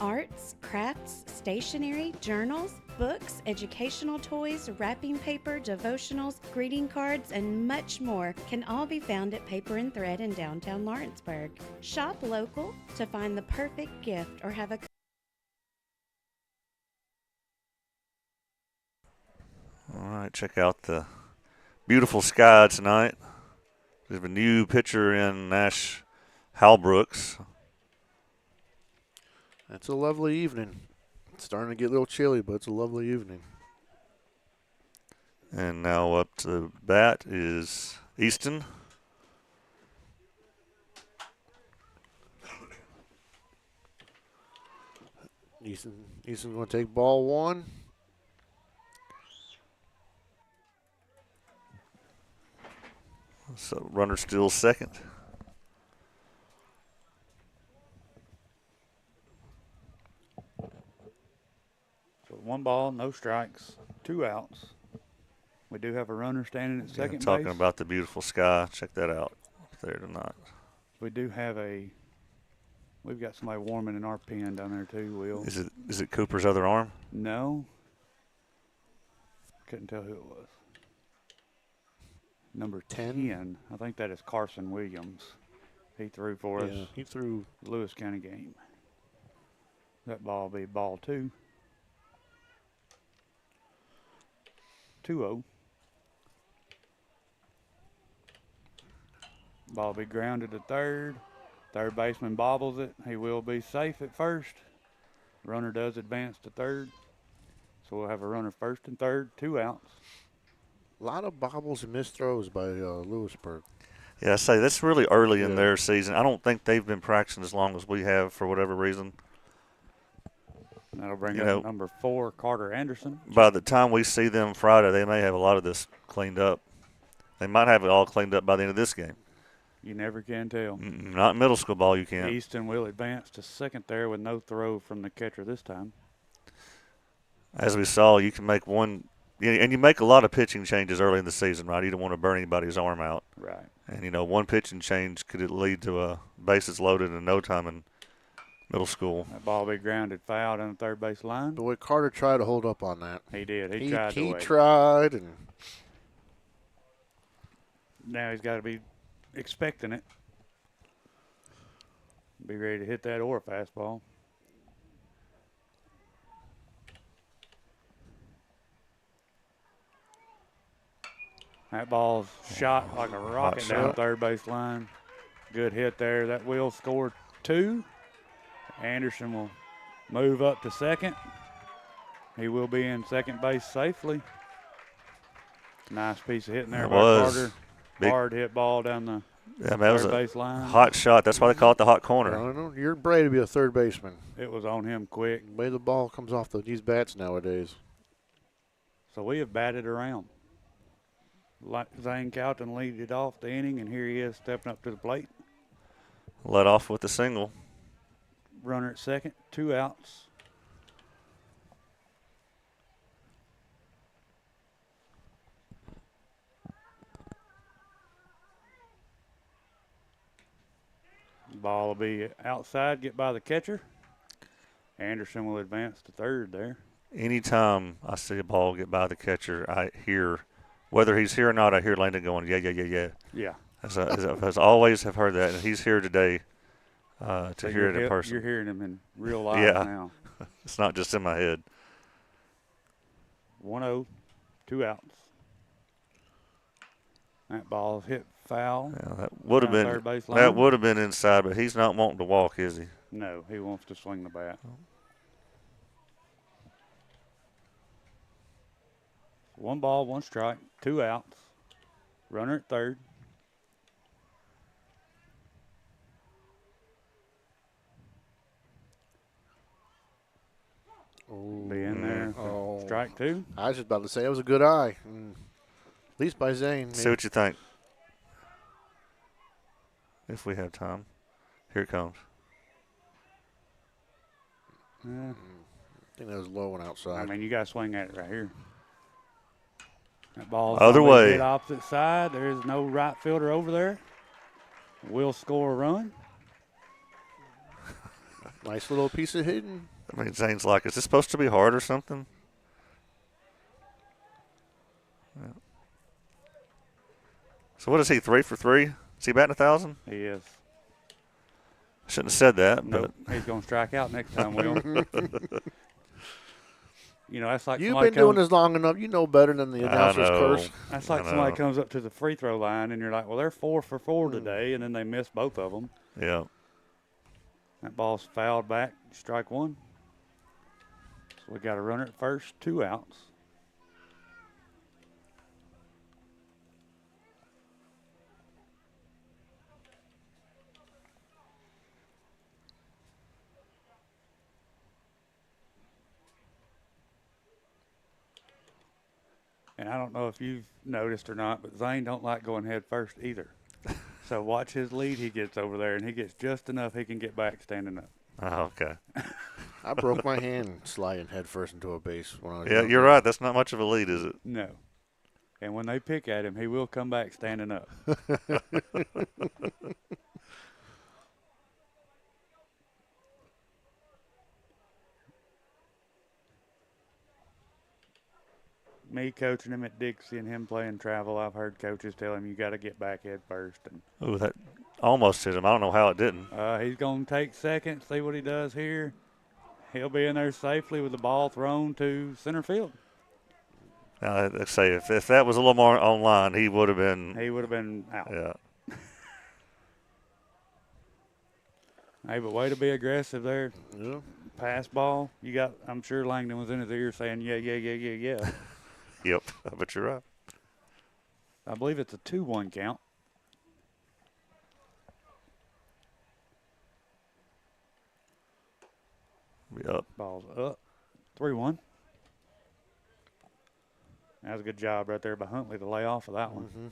Arts, crafts, stationery, journals, books, educational toys, wrapping paper, devotionals, greeting cards, and much more can all be found at Paper and Thread in downtown Lawrenceburg. Shop local to find the perfect gift or have a All right, check out the beautiful sky tonight. We have a new pitcher in Nash Halbrooks. It's a lovely evening. It's starting to get a little chilly, but it's a lovely evening. And now up to bat is Easton. Easton's going to take ball one. So runner still second. So 1 ball, no strikes, 2 outs. We do have a runner standing at second base. Talking about the beautiful sky. Check that out up there tonight. We do have we've got somebody warming in our pen down there too, Will. Is it Cooper's other arm? No. Couldn't tell who it was. Number 10, I think that is Carson Williams. He threw for us. Yeah, he threw the Lewis County game. That ball will be ball 2. 2-0. Ball will be grounded to third. Third baseman bobbles it. He will be safe at first. Runner does advance to third. So we'll have a runner first and third, 2 outs. a lot of bobbles and missed throws by Lewisburg. Yeah, I say that's really early in their season. I don't think they've been practicing as long as we have for whatever reason. That'll bring up number 4, Carter Anderson. By the time we see them Friday, they may have a lot of this cleaned up. They might have it all cleaned up by the end of this game. You never can tell. Not in middle school ball, you can't. Easton will advance to second there with no throw from the catcher this time. As we saw, you can make one, and you make a lot of pitching changes early in the season, right? You don't want to burn anybody's arm out. Right. And, one pitching change could lead to a bases loaded in no time in middle school. That ball will be grounded foul down the third base line. Boy, Carter tried to hold up on that. He did. He tried. tried, and now he's got to be expecting it. Be ready to hit that or a fastball. That ball's shot like a rocket down the third base line. Good hit there. That will score 2. Anderson will move up to second. He will be in second base safely. Nice piece of hitting there by Carter. Hard hit ball down the third base line. Hot shot. That's why they call it the hot corner. I don't know. You're brave to be a third baseman. It was on him quick. The way the ball comes off these bats nowadays. So we have batted around. Zane Calton leaded off the inning, and here he is stepping up to the plate. Let off with the single. Runner at second, 2 outs. Ball will be outside, get by the catcher. Anderson will advance to third there. Anytime I see a ball get by the catcher, I hear, whether he's here or not, I hear Landon going, yeah, yeah, yeah, yeah. Yeah. As I always have heard that, and he's here today to So hear it in person. You're hearing him in real life now. It's not just in my head. 1-0, 2 outs. That ball's hit foul. Yeah, that would have down been third base line. that would have been inside, but he's not wanting to walk, is he? No, he wants to swing the bat. 1 ball, 1 strike, 2 outs. Runner at third. Be in there. Oh. Strike 2. I was just about to say it was a good eye. At least by Zane. See what you think. If we have time. Here it comes. Yeah. I think that was low and outside. I mean, you got to swing at it right here. That ball's Other gonna be way. hit opposite side. There is no right fielder over there. We'll score a run. Nice little piece of hitting. I mean, Zane's like, is this supposed to be hard or something? Yeah. So what is he, 3 for 3? Is he batting 1,000? He is. Shouldn't have said that, Nope. He's going to strike out next time, Will. You know, that's like You've been doing this long enough. You know better than the announcer's curse. That's like somebody comes up to the free throw line, and you're like, well, they're 4 for 4 today, and then they miss both of them. Yeah. That ball's fouled back, strike 1. So we got a runner at first, 2 outs. And I don't know if you've noticed or not, but Zane don't like going head first either. So watch his lead he gets over there, and he gets just enough he can get back standing up. Oh, okay. I broke my hand sliding headfirst into a base when I was Yeah, younger. you're right. That's not much of a lead, is it? No. And when they pick at him, he will come back standing up. Me coaching him at Dixie and him playing travel, I've heard coaches tell him you got to get back head first. And Oh, that almost hit him. I don't know how it didn't. he's going to take second, see what he does here. He'll be in there safely with the ball thrown to center field. Now, let's say if that was a little more online, he would have been. He would have been out. Yeah. Hey, but way to be aggressive there. Yeah. Pass ball. I'm sure Langdon was in his ear saying, yeah, yeah, yeah, yeah, yeah. Yep. I bet you're right. I believe it's a 2-1 count. Be up. Ball's up. 3-1. That was a good job right there by Huntley to lay off of that one. Mm-hmm.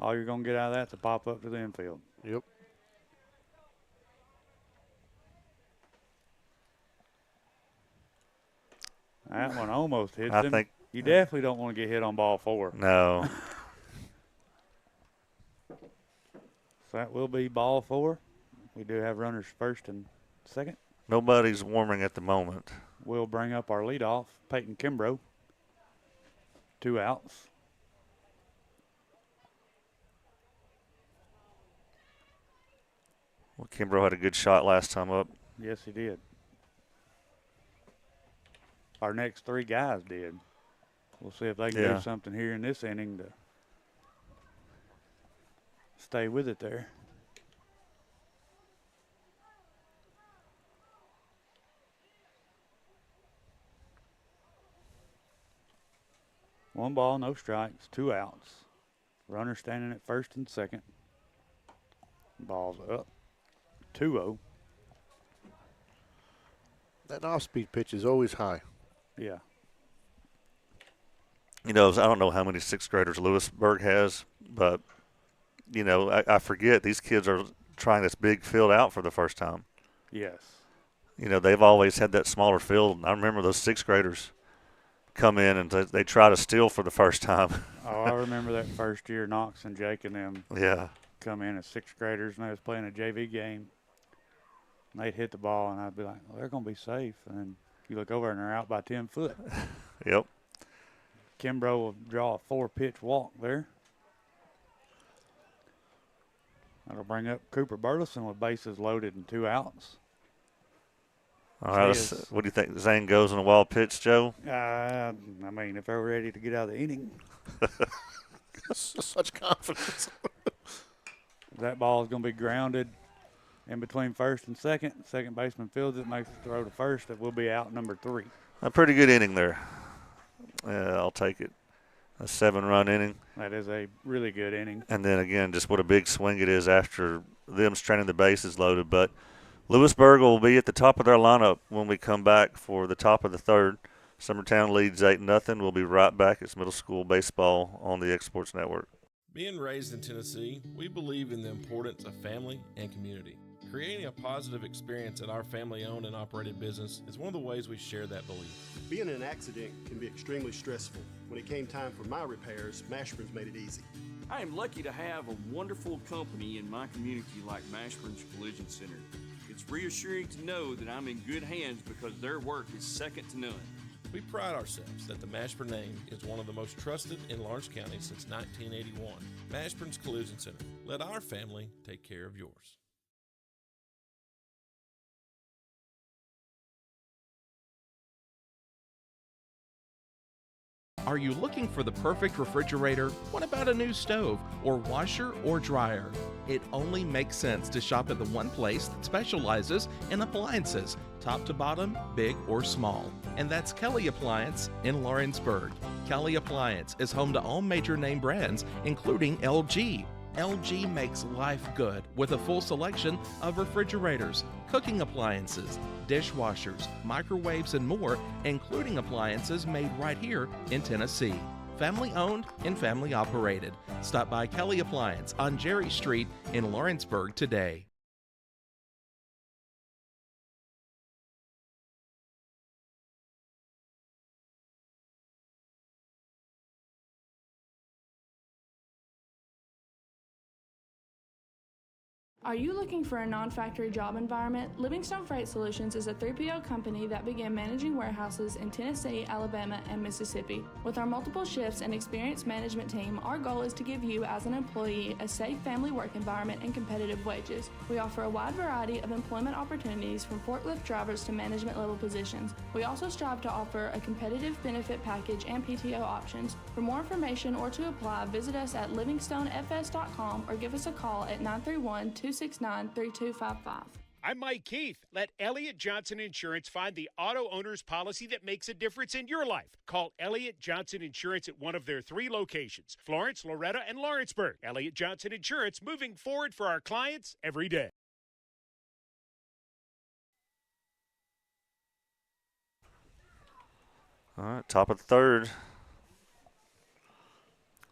All you're going to get out of that's a pop up to the infield. Yep. That one almost hits I him. think You definitely don't want to get hit on ball 4. no. So that will be ball 4. We do have runners first and second. Nobody's warming at the moment. We'll bring up our leadoff, Peyton Kimbrough. 2 outs. Well, Kimbrough had a good shot last time up. Yes, he did. Our next 3 guys did. We'll see if they can do something here in this inning to stay with it there. One ball, no strikes, 2 outs. Runner standing at first and second. Ball's up. 2-0. That off-speed pitch is always high. Yeah. I don't know how many sixth graders Lewisburg has, but, I forget these kids are trying this big field out for the first time. Yes. They've always had that smaller field. I remember those sixth graders come in and they try to steal for the first time. Oh, I remember that first year Knox and Jake and them Yeah. come in as sixth graders, and they was playing a JV game. And they'd hit the ball, and I'd be like, well, they're going to be safe. And then you look over, and they're out by 10 foot. Yep. Kimbrough will draw a 4-pitch walk there. That'll bring up Cooper Burleson with bases loaded and 2 outs. All right. What do you think? Zane goes on a wild pitch, Joe? I mean, if they're ready to get out of the inning. Such confidence. That ball is going to be grounded in between first and second. Second baseman fields it, makes the throw to first. That will be out number 3. A pretty good inning there. I'll take it. A 7-run inning. That is a really good inning. And then, again, just what a big swing it is after them straining the bases loaded. But Lewisburg will be at the top of their lineup when we come back for the top of the third. Summertown leads 8-0. We'll be right back. It's middle school baseball on the Exports Network. Being raised in Tennessee, we believe in the importance of family and community. Creating a positive experience at our family-owned and operated business is one of the ways we share that belief. Being in an accident can be extremely stressful. When it came time for my repairs, Mashburn's made it easy. I am lucky to have a wonderful company in my community like Mashburn's Collision Center. It's reassuring to know that I'm in good hands because their work is second to none. We pride ourselves that the Mashburn name is one of the most trusted in Lawrence County since 1981. Mashburn's Collision Center. Let our family take care of yours. Are you looking for the perfect refrigerator? What about a new stove or washer or dryer? It only makes sense to shop at the one place that specializes in appliances, top to bottom, big or small. And that's Kelly Appliance in Lawrenceburg. Kelly Appliance is home to all major name brands, including LG. LG makes life good with a full selection of refrigerators, cooking appliances, dishwashers, microwaves, and more, including appliances made right here in Tennessee. Family owned and family operated. Stop by Kelly Appliance on Jerry Street in Lawrenceburg today. Are you looking for a non-factory job environment? Livingstone Freight Solutions is a 3PL company that began managing warehouses in Tennessee, Alabama, and Mississippi. With our multiple shifts and experienced management team, our goal is to give you as an employee a safe family work environment and competitive wages. We offer a wide variety of employment opportunities from forklift drivers to management level positions. We also strive to offer a competitive benefit package and PTO options. For more information or to apply, visit us at livingstonefs.com or give us a call at 931-269-3255. I'm Mike Keith. Let Elliott Johnson Insurance find the auto owner's policy that makes a difference in your life. Call Elliott Johnson Insurance at one of their 3 locations, Florence, Loretta, and Lawrenceburg. Elliott Johnson Insurance, moving forward for our clients every day. All right, top of the third.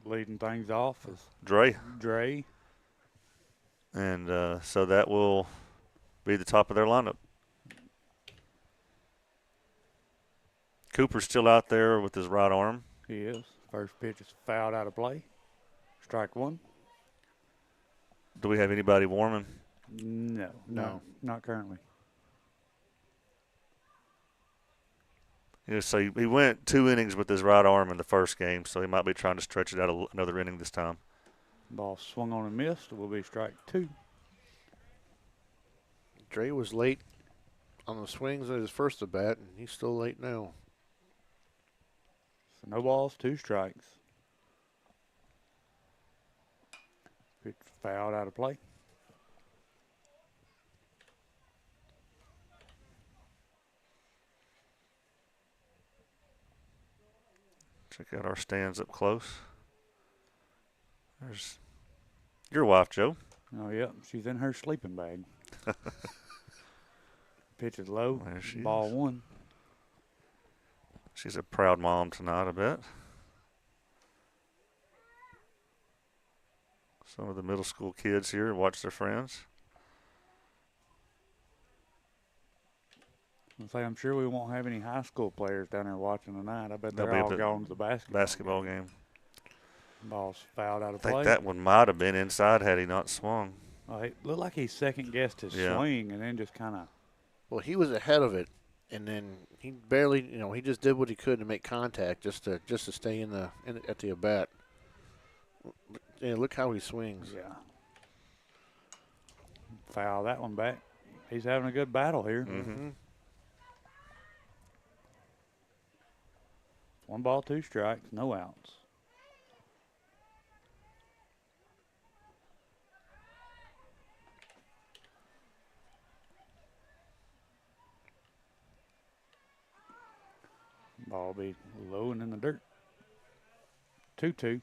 Leading things off is Dre. And so that will be the top of their lineup. Cooper's still out there with his right arm. He is. First pitch is fouled out of play. Strike 1. Do we have anybody warming? No. Not currently. Yeah, so he went 2 innings with his right arm in the first game, so he might be trying to stretch it out another inning this time. Ball swung on and missed. It will be strike 2. Dre was late on the swings at his first at bat, and he's still late now. So no balls, 2 strikes. Pitch fouled out of play. Check out our stands up close. There's your wife, Joe. Oh, yeah. She's in her sleeping bag. Pitch is low. There she Ball is. 1. She's a proud mom tonight, I bet. some of the middle school kids here watch their friends. I'm sure we won't have any high school players down there watching tonight. I bet They'll they're be all at the going to the basketball game. Ball's fouled out of I think play. that one might have been inside had he not swung. Oh, it looked like he second-guessed his swing and then just kind of. Well, he was ahead of it, and then he barely, he just did what he could to make contact just to stay at the at-bat. Yeah, look how he swings. Yeah. Foul that one back. He's having a good battle here. Mm-hmm. 1 ball, 2 strikes, no outs. Ball be low and in the dirt. 2-2.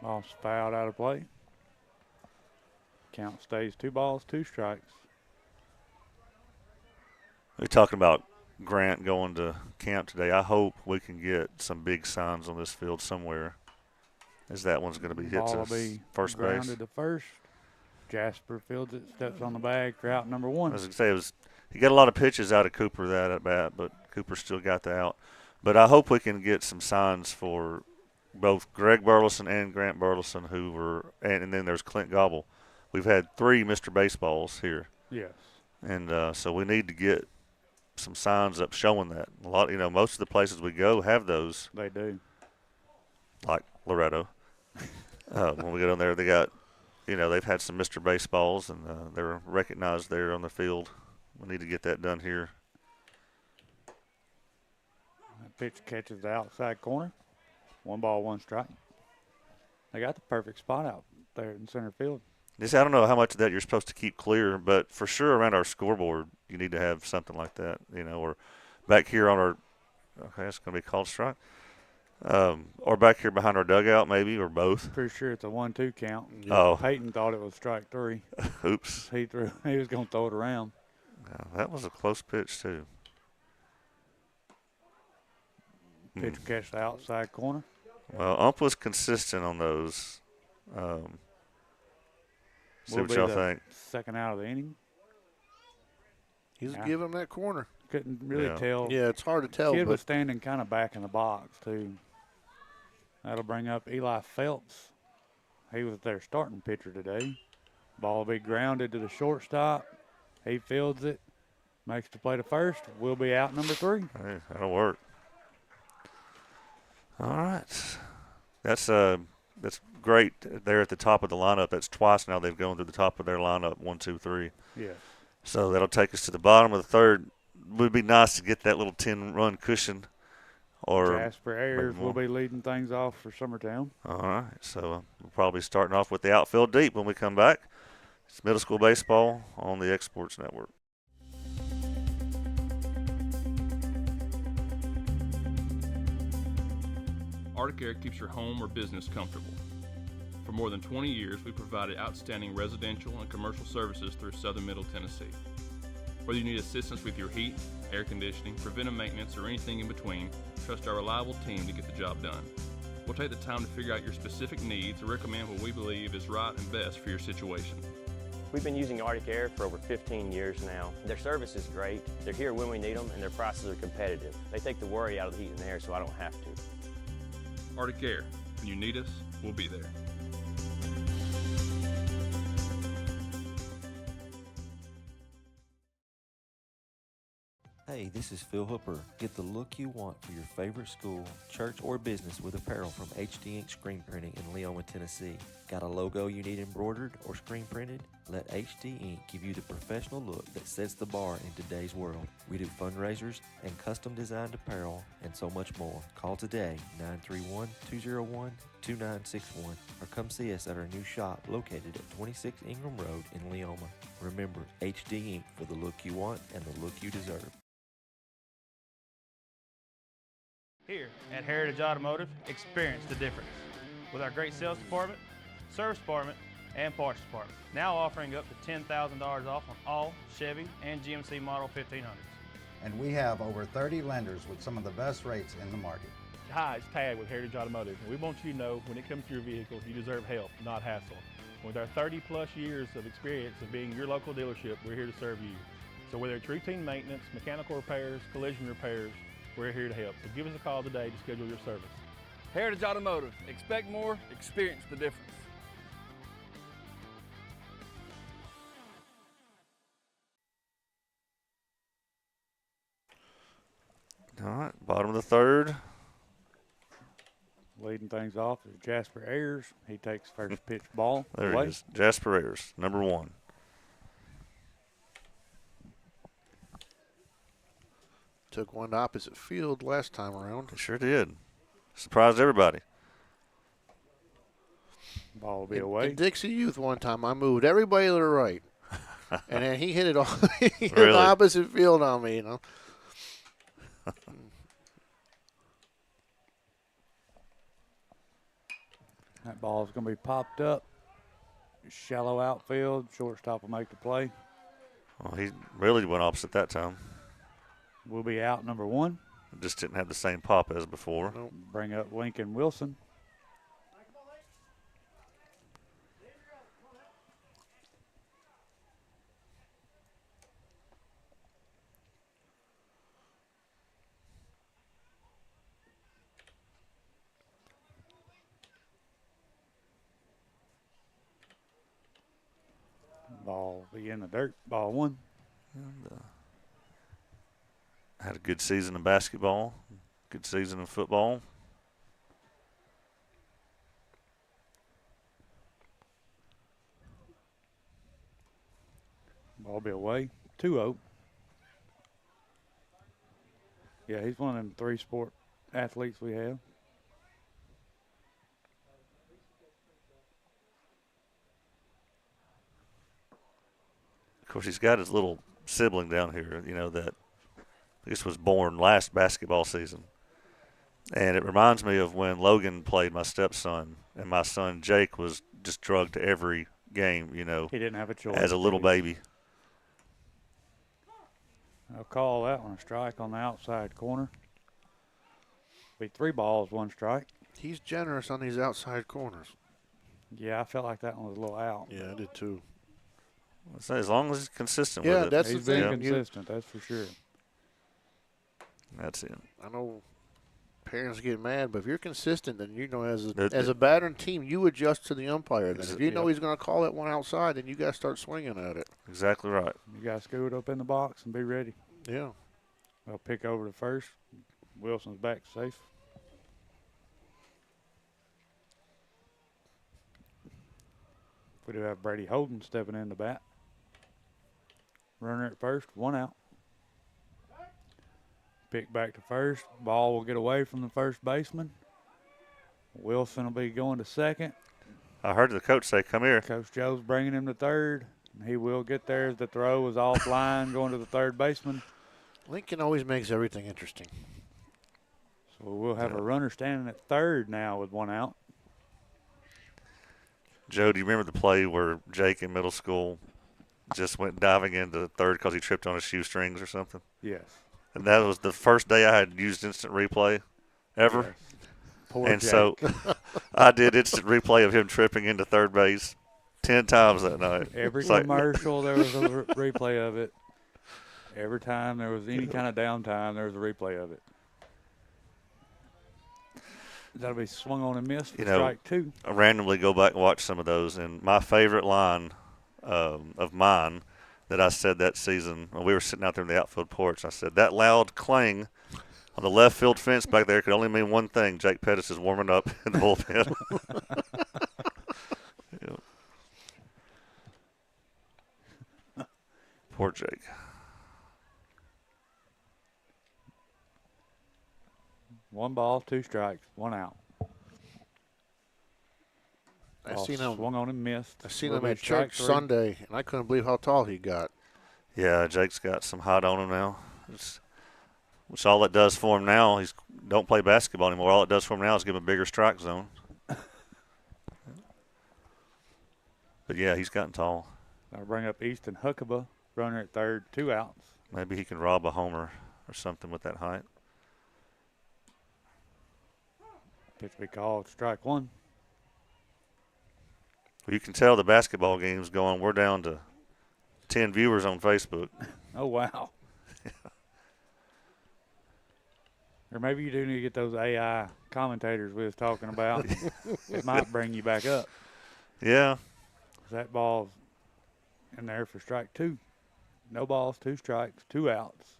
Ball's fouled out of play. Count stays 2 balls, 2 strikes. We're talking about Grant going to camp today. I hope we can get some big signs on this field somewhere, as that one's going to be hit Ball will to be first base. grounded to first. Jasper fields it, steps on the bag for out number 1. I was going to say, he got a lot of pitches out of Cooper that at bat, but Cooper still got the out. But I hope we can get some signs for both Greg Burleson and Grant Burleson, and then there's Clint Gobble. We've had 3 Mr. Baseballs here. Yes. And so we need to get some signs up showing that. A lot, most of the places we go have those. They do. Like Loretto. When we get on there, they got, they've had some Mr. Baseballs, and they're recognized there on the field. We need to get that done here. That pitch catches the outside corner. 1 ball, 1 strike. They got the perfect spot out there in center field. I don't know how much of that you're supposed to keep clear, but for sure around our scoreboard, you need to have something like that, or back here on our, okay, it's going to be called strike, or back here behind our dugout maybe, or both. Pretty sure it's a 1-2 count. Oh. Peyton thought it was strike 3. Oops. He was going to throw it around. That was a close pitch too. Pitch catch the outside corner. Well, Ump was consistent on those. See what y'all think. Second out of the inning. He's giving him that corner. Couldn't really tell. Yeah, it's hard to tell. Kid was standing kind of back in the box, too. That'll bring up Eli Phelps. He was their starting pitcher today. Ball will be grounded to the shortstop. He fields it. Makes the play to first. We'll be out number 3. Hey, that'll work. All right. That's great there at the top of the lineup. That's twice now they've gone through the top of their lineup, 1, 2, 3. Yeah. So that'll take us to the bottom of the 3rd. It would be nice to get that little 10-run cushion. Or Jasper Ayers will be leading things off for Summertown. All right. So we'll probably starting off with the outfield deep when we come back. It's middle school baseball on the Exports Network. Arctic Air keeps your home or business comfortable. For more than 20 years, we've provided outstanding residential and commercial services through southern Middle Tennessee. Whether you need assistance with your heat, air conditioning, preventive maintenance, or anything in between, trust our reliable team to get the job done. We'll take the time to figure out your specific needs and recommend what we believe is right and best for your situation. We've been using Arctic Air for over 15 years now. Their service is great, they're here when we need them, and their prices are competitive. They take the worry out of the heat and air so I don't have to. Arctic Air. When you need us, we'll be there. Hey, this is Phil Hooper. Get the look you want for your favorite school, church, or business with apparel from HD Ink Screen Printing in Leoma, Tennessee. Got a logo you need embroidered or screen printed? Let HD Ink give you the professional look that sets the bar in today's world. We do fundraisers and custom designed apparel and so much more. Call today, 931-201-2961, or come see us at our new shop located at 26 Ingram Road in Leoma. Remember, HD Ink for the look you want and the look you deserve. Here at Heritage Automotive, experience the difference. With our great sales department, service department, and Parts Department. Now offering up to $10,000 off on all Chevy and GMC Model 1500s. And we have over 30 lenders with some of the best rates in the market. Hi, it's Tag with Heritage Automotive. We want you to know when it comes to your vehicle, you deserve help, not hassle. With our 30-plus years of experience of being your local dealership, we're here to serve you. So whether it's routine maintenance, mechanical repairs, collision repairs, we're here to help. So give us a call today to schedule your service. Heritage Automotive. Expect more, experience the difference. All right, bottom of the third. Leading things off is Jasper Ayers. He takes first pitch ball. There away. he is, Jasper Ayers, number 1. Took one to opposite field last time around. He sure did. Surprised everybody. Ball will be away. In Dixie Youth one time, I moved everybody to the right. And then he hit it off the Really? opposite field on me, you know. That ball's going to be popped up. Shallow outfield. Shortstop will make the play. Well, he really went opposite that time. We'll be out number 1. Just didn't have the same pop as before. Bring up Lincoln Wilson. Ball be in the dirt. Ball 1. And, had a good season in basketball, good season in football. Ball be away. 2-0. Yeah, he's one of them 3 sport athletes we have. Of course, he's got his little sibling down here, you know, that I guess was born last basketball season. And it reminds me of when Logan played my stepson, and my son Jake was just drugged to every game, you know. He didn't have a choice. As a little baby. I'll call that one a strike on the outside corner. Be 3 balls, 1 strike. He's generous on these outside corners. Yeah, I felt like that one was a little out. Yeah, I did too. I'd say as long as he's consistent Yeah, with it. that's He's the been thing. consistent, that's for sure. That's it. I know parents get mad, but if you're consistent, then you know as That- a batter and team, you adjust to the umpire. Then. Is If it- you know yep. he's going to call that one outside, then you got to start swinging at it. Exactly right. You got to scoot up in the box and be ready. Yeah. They'll pick over to first. Wilson's back safe. We do have Brady Holden stepping in the bat. Runner at first, 1 out. Pick back to first. Ball will get away from the first baseman. Wilson will be going to second. I heard the coach say, come here. Coach Joe's bringing him to third. He will get there as the throw is offline going to the third baseman. Lincoln always makes everything interesting. So we'll have a runner standing at third now with 1 out. Joe, do you remember the play where Jake in middle school just went diving into third because he tripped on his shoestrings or something? Yes. And that was the first day I had used instant replay ever. Yes. Poor And Jake. so I did instant replay of him tripping into third base 10 times that night. Every It's like- commercial, there was a replay of it. Every time there was any kind of downtime, there was a replay of it. That'll be swung on and missed for you know, strike 2. I randomly go back and watch some of those, and my favorite line of mine that I said that season when we were sitting out there in the outfield porch, I said, that loud clang on the left field fence back there could only mean one thing. Jake Pettis is warming up in the bullpen. Yeah. Poor Jake. One ball, 2 strikes, 1 out. I Ball seen him swung on and missed. I seen Will him be at strike church 3. Sunday, and I couldn't believe how tall he got. Yeah, Jake's got some height on him now. Which all it does for him now, he's don't play basketball anymore. All it does for him now is give him a bigger strike zone. But, yeah, he's gotten tall. I'll bring up Easton Huckabee, runner at third, 2 outs. Maybe he can rob a homer or something with that height. Pitch be called, strike one. Well, you can tell the basketball game's going. We're down to 10 viewers on Facebook. Oh, wow. Or maybe you do need to get those AI commentators we was talking about. It might bring you back up. Yeah. That ball's in there for strike 2. No balls, 2 strikes, 2 outs.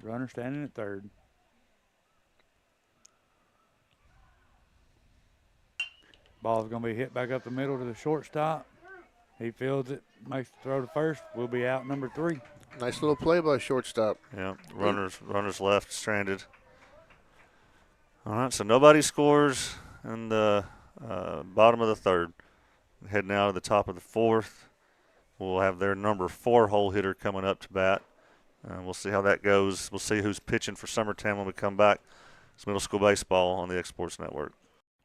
Runner standing at third. Ball's going to be hit back up the middle to the shortstop. He fields it, makes the throw to first. We'll be out number 3. Nice little play by shortstop. Yeah, runners left, stranded. All right, so nobody scores in the bottom of the third. Heading out of the top of the fourth. We'll have their number 4 hole hitter coming up to bat. We'll see how that goes. We'll see who's pitching for Summertown when we come back. It's middle school baseball on the Exports Network.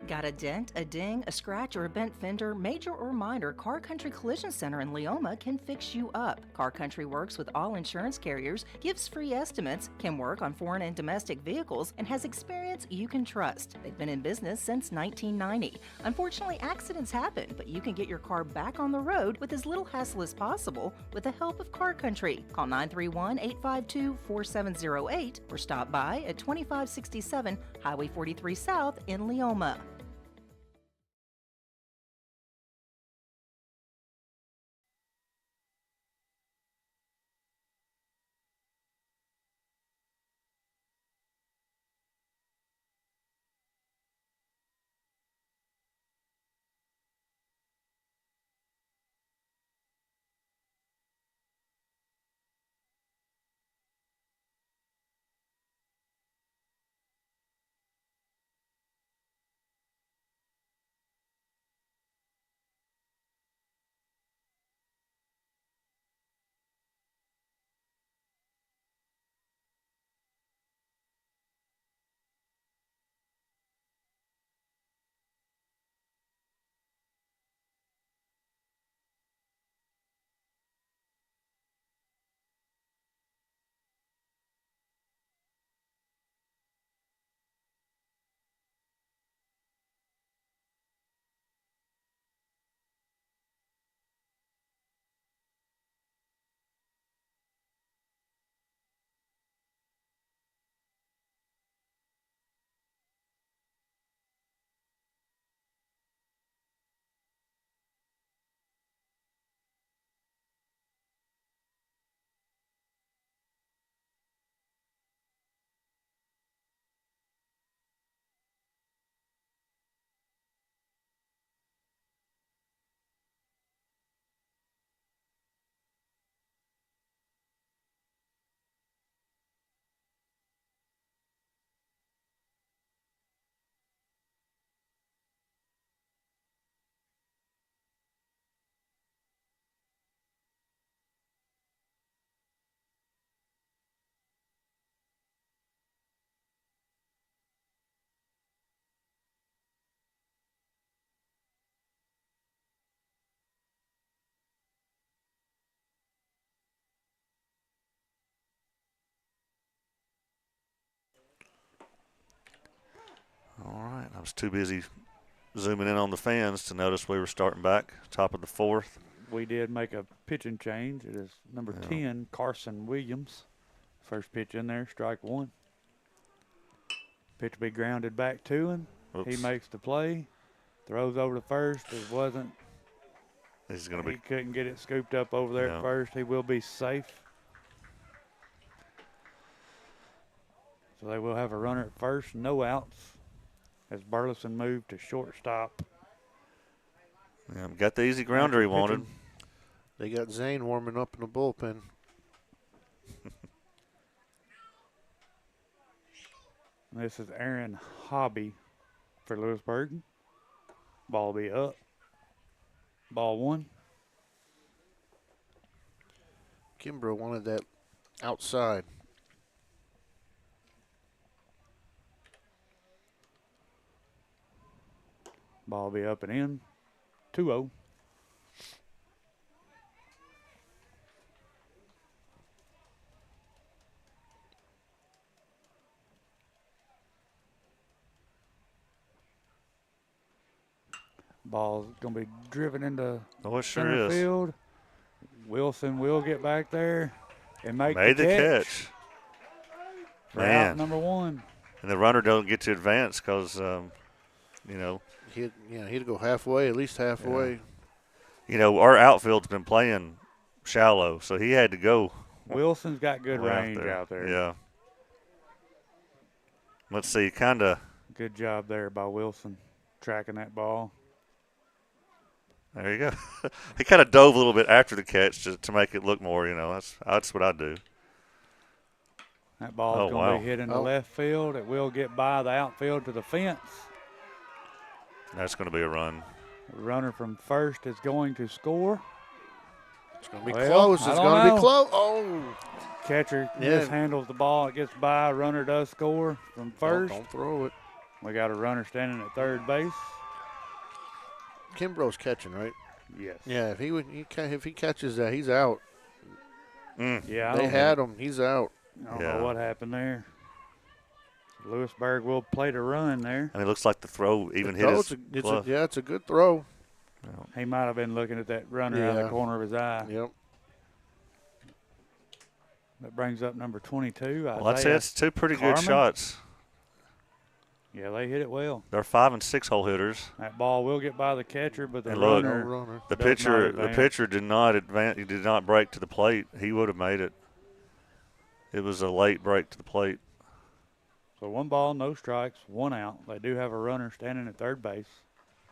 Got a dent, a ding, a scratch, or a bent fender? Major or minor, Car Country Collision Center in Leoma can fix you up. Car Country works with all insurance carriers, gives free estimates, can work on foreign and domestic vehicles, and has experience you can trust. They've been in business since 1990. Unfortunately, accidents happen, but you can get your car back on the road with as little hassle as possible with the help of Car Country. Call 931-852-4708 or stop by at 2567 Highway 43 South in Leoma. All right, I was too busy zooming in on the fans to notice we were starting back, top of the fourth. We did make a pitching change. It is number 10, Carson Williams. First pitch in there, strike 1. Pitch be grounded back to him. Oops. He makes the play, throws over to first. It wasn't. He's going to be. He couldn't get it scooped up over there at first. He will be safe. So they will have a runner at first, no outs, as Burleson moved to shortstop. Yeah, got the easy grounder he wanted. They got Zane warming up in the bullpen. This is Aaron Hobby for Lewisburg. Ball be up. Ball 1. Kimbrough wanted that outside. Ball be up and in. 2-0. Ball's going to be driven into Oh, it sure center is. field. Wilson will get back there and make Made the catch. For out Man. number 1. And the runner don't get to advance because, you know. He'd go halfway, at least halfway. Yeah. You know, our outfield's been playing shallow, so he had to go. Wilson's got good range out there. Yeah. Let's see, kind of. Good job there by Wilson tracking that ball. There you go. He kind of dove a little bit after the catch to make it look more, you know. That's what I do. That ball's going to be hit in the left field. It will get by the outfield to the fence. That's going to be a run. The runner from first is going to score. It's going to be close. It's going to be close. Oh. Catcher mishandles the ball. It gets by. Runner does score from first. Don't throw it. We got a runner standing at third base. Kimbrough's catching, right? Yes. Yeah, if he catches that, he's out. Yeah, they had him. He's out. I don't know what happened there. Lewisburg will play the run there. I mean, it looks like the throw even hit his glove. It's a good throw. He might have been looking at that runner out of the corner of his eye. Yep. That brings up number 22. Well, I'd say it's two pretty good shots. Yeah, they hit it well. They're 5 and 6 hole hitters. That ball will get by the catcher, but the runner. The pitcher did not advance. He did not break to the plate. He would have made it. It was a late break to the plate. So 1 ball, no strikes, 1 out. They do have a runner standing at third base.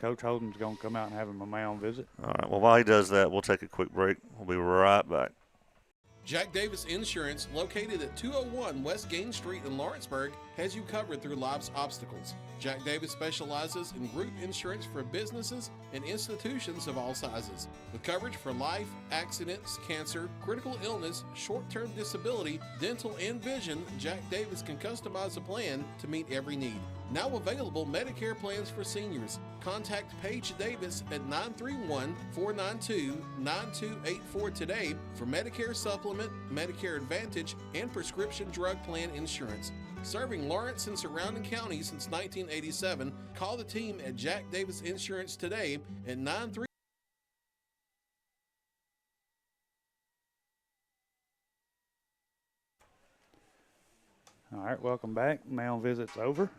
Coach Holden's going to come out and have him a mound visit. All right. Well, while he does that, we'll take a quick break. We'll be right back. Jack Davis Insurance, located at 201 West Gain Street in Lawrenceburg, has you covered through life's obstacles. Jack Davis specializes in group insurance for businesses and institutions of all sizes. With coverage for life, accidents, cancer, critical illness, short-term disability, dental, and vision, Jack Davis can customize a plan to meet every need. Now available Medicare plans for seniors. Contact Paige Davis at 931-492-9284 today for Medicare Supplement, Medicare Advantage, and prescription drug plan insurance. Serving Lawrence and surrounding counties since 1987, call the team at Jack Davis Insurance today at 93. All right, welcome back. Mound visit's over.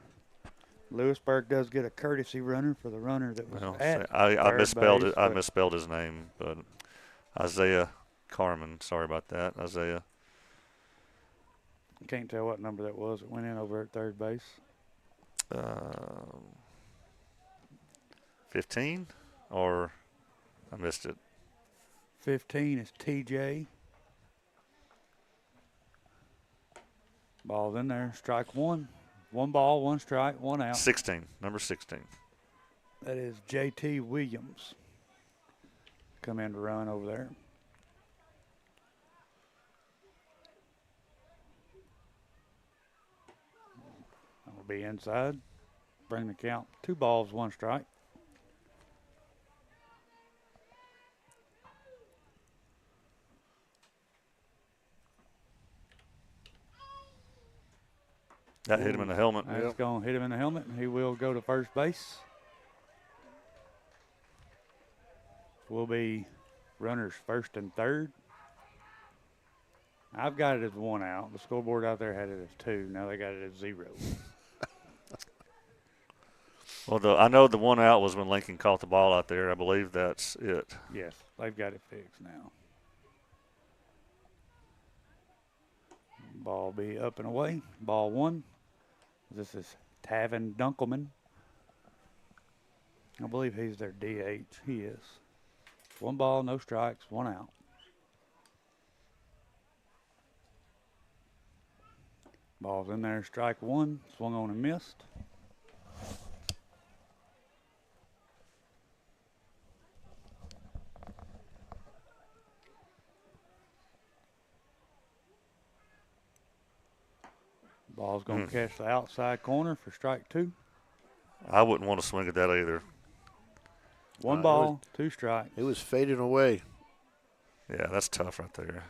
Lewisburg does get a courtesy runner for the runner that was at I misspelled base, it. I misspelled his name, but Isaiah Carmen. Sorry about that, Isaiah. I can't tell what number that was. It went in over at third base. 15, or I missed it. 15 is TJ. Ball's in there. Strike 1. 1 ball, 1 strike, 1 out. 16, number 16. That is JT Williams. Come in to run over there. That'll be inside. Bring the count. 2 balls, 1 strike. That hit him in the helmet. That's going to hit him in the helmet, and he will go to first base. Will be runners first and third. I've got it as 1 out. The scoreboard out there had it as 2. Now they got it as 0. Well, I know the 1 out was when Lincoln caught the ball out there. I believe that's it. Yes, they've got it fixed now. Ball be up and away. Ball 1. This is Tavin Dunkelman. I believe he's their DH. He is. 1 ball, no strikes, 1 out. Ball's in there, strike 1. Swung on and missed. Ball's going to catch the outside corner for strike 2. I wouldn't want to swing at that either. 1 ball, 2 strikes. It was fading away. Yeah, that's tough right there.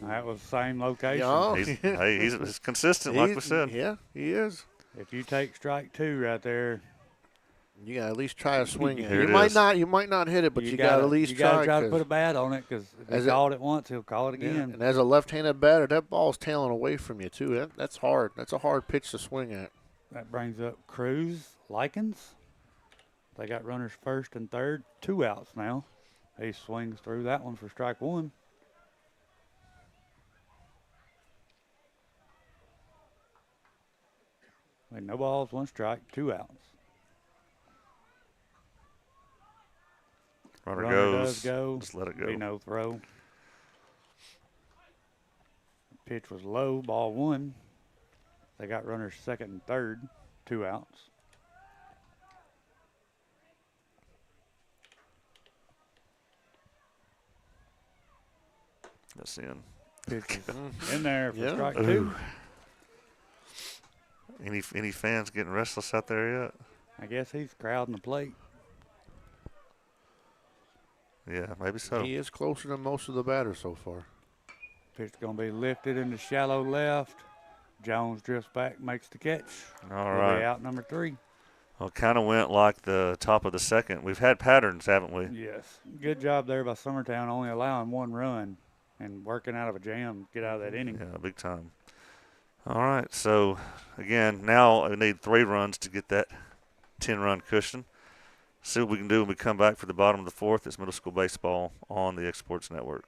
That was the same location. Yeah. He's consistent, like we said. Yeah, he is. If you take strike 2 right there, you gotta at least try to swing it. Here You it might is. not. You might not hit it, but you gotta at least you gotta try to 'cause put a bat on it because if he as it- called it once, he'll call it Yeah, again. and as a left-handed batter, that ball's tailing away from you too. That's hard. That's a hard pitch to swing at. That brings up Cruz, Likens. They got runners first and third, 2 outs now. He swings through that one for strike 1. And no balls, 1 strike, 2 outs. Runner does goes. go. Just let it Be go. no throw. Pitch was low, ball 1. They got runners second and third, 2 outs. That's in. Pitch is in there for Yeah. strike Ooh. 2. Any fans getting restless out there yet? I guess he's crowding the plate. Yeah, maybe so. He is closer than most of the batters so far. Pitch going to be lifted into shallow left. Jones drifts back, makes the catch. All Will right. be out number 3. Well, it kind of went like the top of the second. We've had patterns, haven't we? Yes. Good job there by Summertown, only allowing 1 run and working out of a jam to get out of that inning. Yeah, big time. All right, so again, now we need 3 runs to get that 10-run cushion. See what we can do when we come back for the bottom of the 4th. It's middle school baseball on the X Sports Network.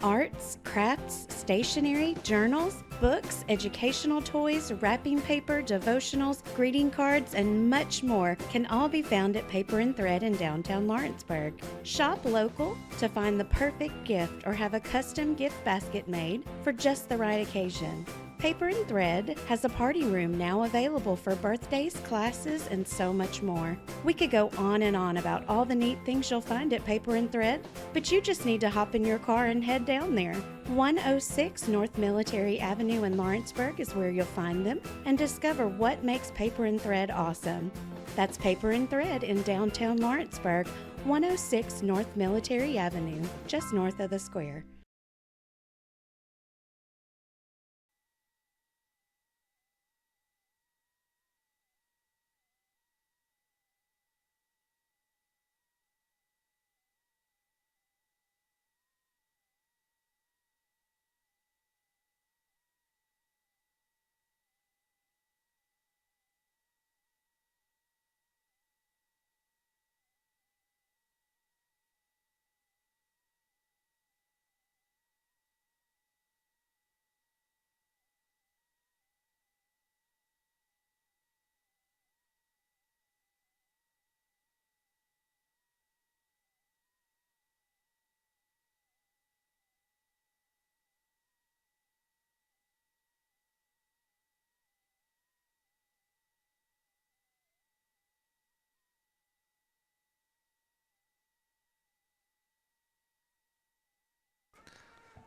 Arts, crafts, stationery, journals, books, educational toys, wrapping paper, devotionals, greeting cards, and much more can all be found at Paper and Thread in downtown Lawrenceburg. Shop local to find the perfect gift or have a custom gift basket made for just the right occasion. Paper and Thread has a party room now available for birthdays, classes, and so much more. We could go on and on about all the neat things you'll find at Paper and Thread, but you just need to hop in your car and head down there. 106 North Military Avenue in Lawrenceburg is where you'll find them and discover what makes Paper and Thread awesome. That's Paper and Thread in downtown Lawrenceburg, 106 North Military Avenue, just north of the square.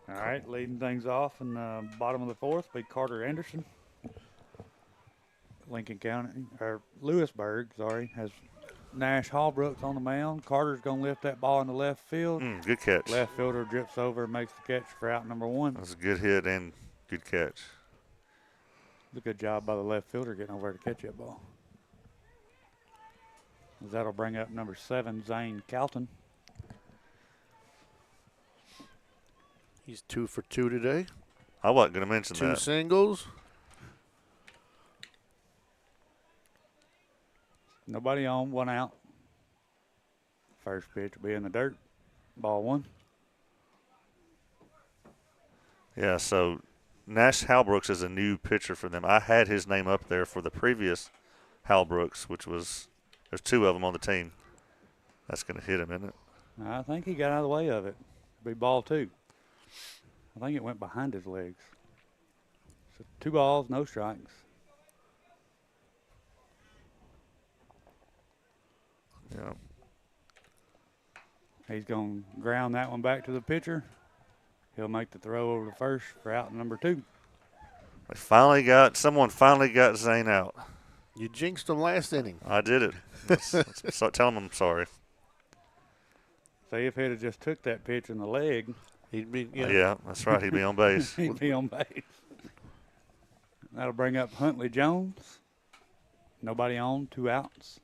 All right, leading things off in the bottom of the 4th be Carter Anderson. Lincoln County, or Lewisburg, has Nash Hallbrooks on the mound. Carter's going to lift that ball in the left field. Good catch. Left fielder drifts over and makes the catch for out number 1. That was a good hit and good catch. It's a good job by the left fielder getting over to catch that ball. That'll bring up number 7, Zane Calton. He's 2 for 2 today. I wasn't going to mention 2 that. singles. Nobody on, 1 out. First pitch will be in the dirt. Ball 1. Yeah, so Nash Halbrooks is a new pitcher for them. I had his name up there for the previous Halbrooks, which was, there's 2 of them on the team. That's going to hit him, isn't it? I think he got out of the way of it. It'll be ball 2. I think it went behind his legs. So 2 balls, no strikes. Yeah. He's going to ground that one back to the pitcher. He'll make the throw over to first for out number 2. Someone finally got Zane out. You jinxed him last inning. I did it. So tell him I'm sorry. See, if he'd have just took that pitch in the leg, he'd be. Yeah, that's right. He'd be on base. He'd be on base. That'll bring up Huntley Jones. Nobody on, 2 outs.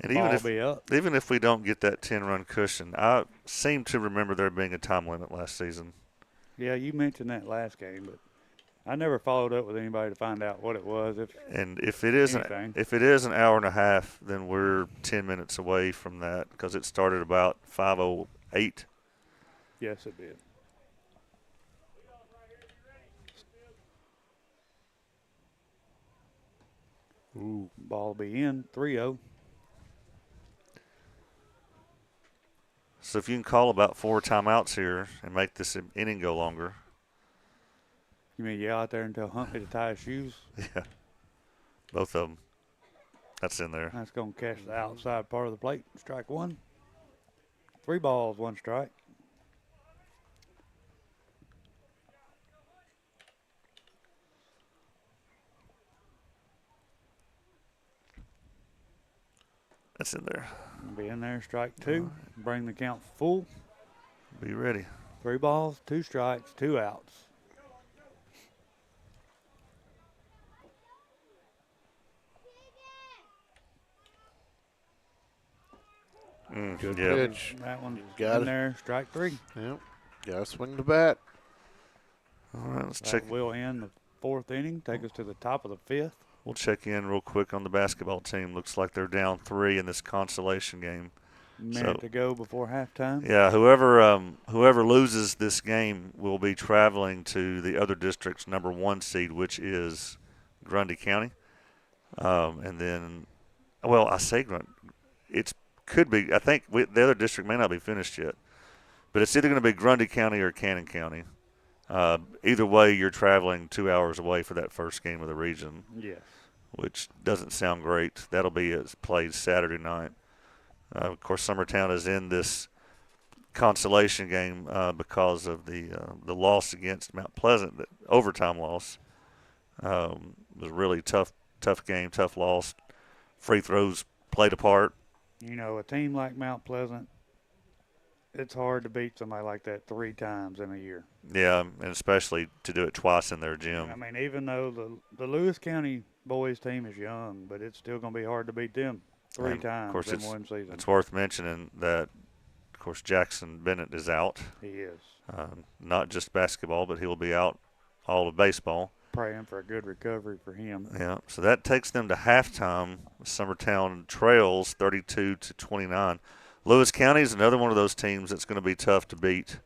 And Ball even if we don't get that 10-run cushion, I seem to remember there being a time limit last season. Yeah, you mentioned that last game, but I never followed up with anybody to find out what it was. If it is an hour and a half, then we're 10 minutes away from that because it started about 5:08. Yes, it did. Ooh, ball be in, 3-0. So if you can call about 4 timeouts here and make this inning go longer. You mean yell out there and tell Huntley to tie his shoes? Yeah, both of them. That's in there. That's going to catch the outside part of the plate. Strike 1. 3 balls, 1 strike. That's in there. Be in there, strike 2. Bring the count full. Be ready. 3 balls, 2 strikes, 2 outs. Good yep. pitch. That one's Got in it. there, strike 3. Yep. Got to swing the bat. All right, let's That check. will end the 4th inning. Take us to the top of the 5th. We'll check in real quick on the basketball team. Looks like they're down 3 in this consolation game. Minute to go before halftime. Yeah, whoever loses this game will be traveling to the other district's number 1 seed, which is Grundy County. And then, well, I say Grundy. It could be. I think the other district may not be finished yet, but it's either going to be Grundy County or Cannon County. Either way, you're traveling 2 hours away for that first game of the region. Yes. Which doesn't sound great. That'll be played Saturday night. Of course, Summertown is in this consolation game because of the loss against Mount Pleasant, the overtime loss. It was a really tough game, tough loss. Free throws played a part. You know, a team like Mount Pleasant, it's hard to beat somebody like that 3 times in a year. Yeah, and especially to do it twice in their gym. I mean, even though the Lewis County boys team is young, but it's still going to be hard to beat them 3 times of course, in one season. It's worth mentioning that, of course, Jackson Bennett is out. He is. Not just basketball, but he'll be out all of baseball. Praying for a good recovery for him. Yeah, so that takes them to halftime. Summertown trails 32-29. Lewis County is another one of those teams that's going to be tough to beat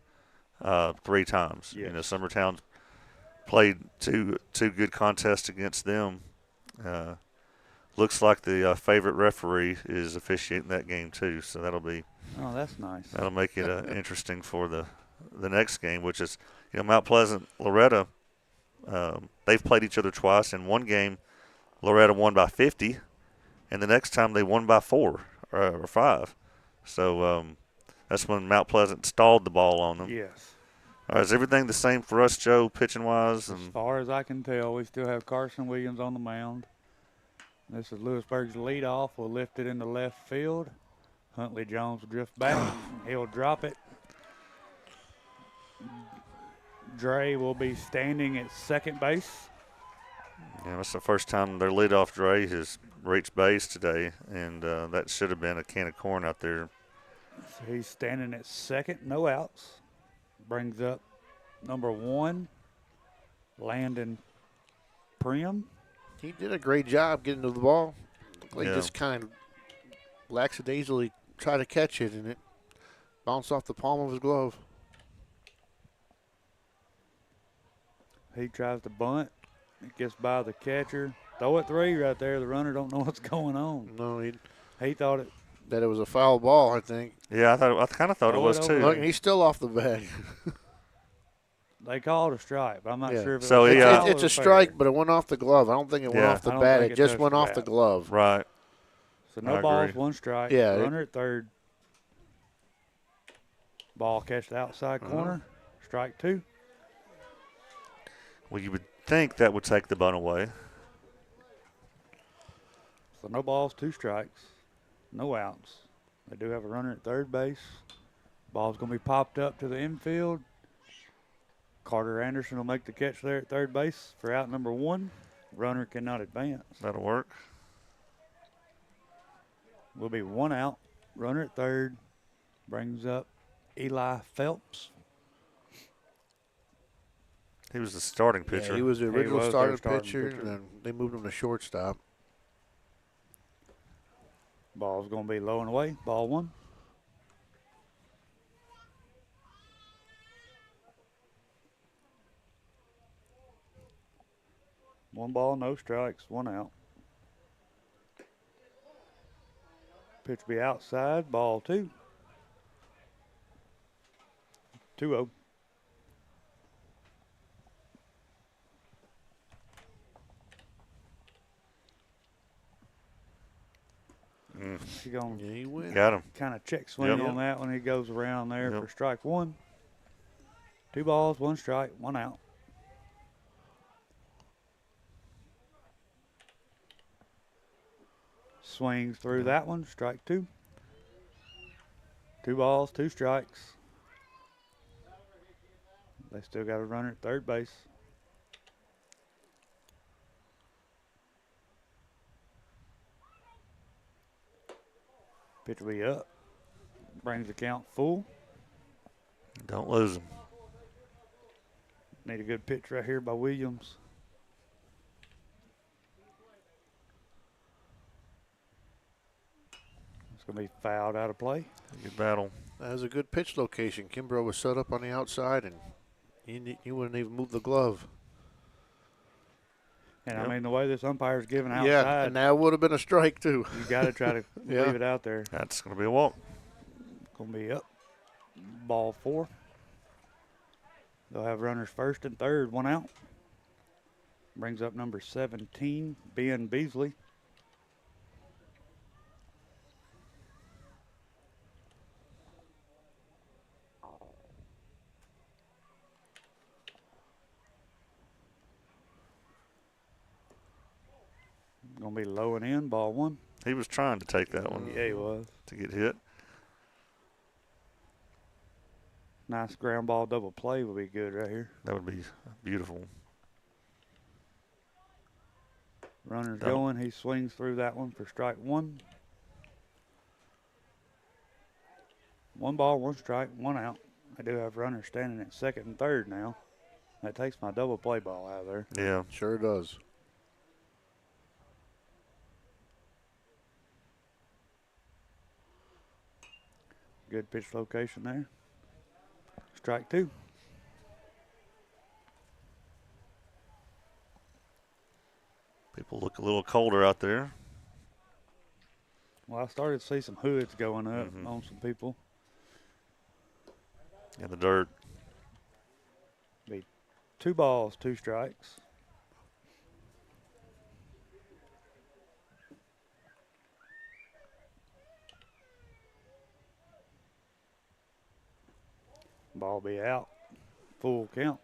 3 times. Yes. You know, Summertown played two good contests against them. Looks like the favorite referee is officiating that game too, so that'll be. Oh, that's nice. That'll make it interesting for the next game, which is, you know, Mount Pleasant, Loretta. They've played each other twice. In one game, Loretta won by 50, and the next time they won by 4 or 5. So that's when Mount Pleasant stalled the ball on them. Yes. All right, is everything the same for us, Joe, pitching-wise? As far as I can tell, we still have Carson Williams on the mound. This is Lewisburg's leadoff. We'll lift it into left field. Huntley Jones will drift back. He'll drop it. Dre will be standing at second base. Yeah, that's the first time their leadoff Dre has reached base today, and that should have been a can of corn out there. So he's standing at second, no outs. Brings up number 1, Landon Prim. He did a great job getting to the ball. He Yeah. just kind of lackadaisically tried to catch it, and it bounced off the palm of his glove. He tries to bunt. It gets by the catcher. Throw it 3 right there. The runner don't know what's going on. No, he thought that it was a foul ball, I think. Yeah, I kind of thought it was too. Look, he's still off the bag. They called a strike, but I'm not sure if So it was foul it's or a fair. strike, but it went off the glove. I don't think it went off the bat. It just went off the glove. Right. So no balls, 1 strike. Yeah, Runner at third. Ball catch the outside corner. Strike 2. Well, you would think that would take the bunt away. So no balls, 2 strikes. No outs. They do have a runner at third base. Ball's going to be popped up to the infield. Carter Anderson will make the catch there at third base for out number 1. Runner cannot advance. That'll work. Will be 1 out. Runner at third. Brings up Eli Phelps. He was the starting pitcher. Yeah, he was the original their starting starting pitcher, pitcher. and then they moved him to shortstop. Ball's going to be low and away. Ball 1. One ball, no strikes, 1 out. Pitch be outside, ball 2. 2-0. He going he went. Got him. kind of check swing Yep. on that when he goes around there Yep. for strike 1. 2 balls, 1 strike, 1 out. Swings through that one, strike 2. 2 balls, 2 strikes. They still got a runner at third base. Pitch will be up. Brings the count full. Don't lose him. Need a good pitch right here by Williams. It's going to be fouled out of play. Good battle. That was a good pitch location. Kimbrough was set up on the outside, and he wouldn't even move the glove. And Yep. I mean, the way this umpire's giving outside, Yeah, and that would have been a strike, too. you got to try to Yeah. leave it out there. That's going to be a walk. Going to be up. Ball 4. They'll have runners first and third, 1 out. Brings up number 17, Ben Beasley. Going to be low and in, ball 1. He was trying to take that one Yeah, he was. to get hit. Nice ground ball double play will be good right here. That would be beautiful. Runner's Done. going. He swings through that one for strike 1. 1 ball, 1 strike, 1 out. I do have runners standing at second and third now. That takes my double play ball out of there. Yeah. Sure does. Good pitch location there. Strike 2. People look a little colder out there. Well, I started to see some hoods going up Mhm. on some people. In the dirt. Be 2 balls, 2 strikes. Ball be out. Full count.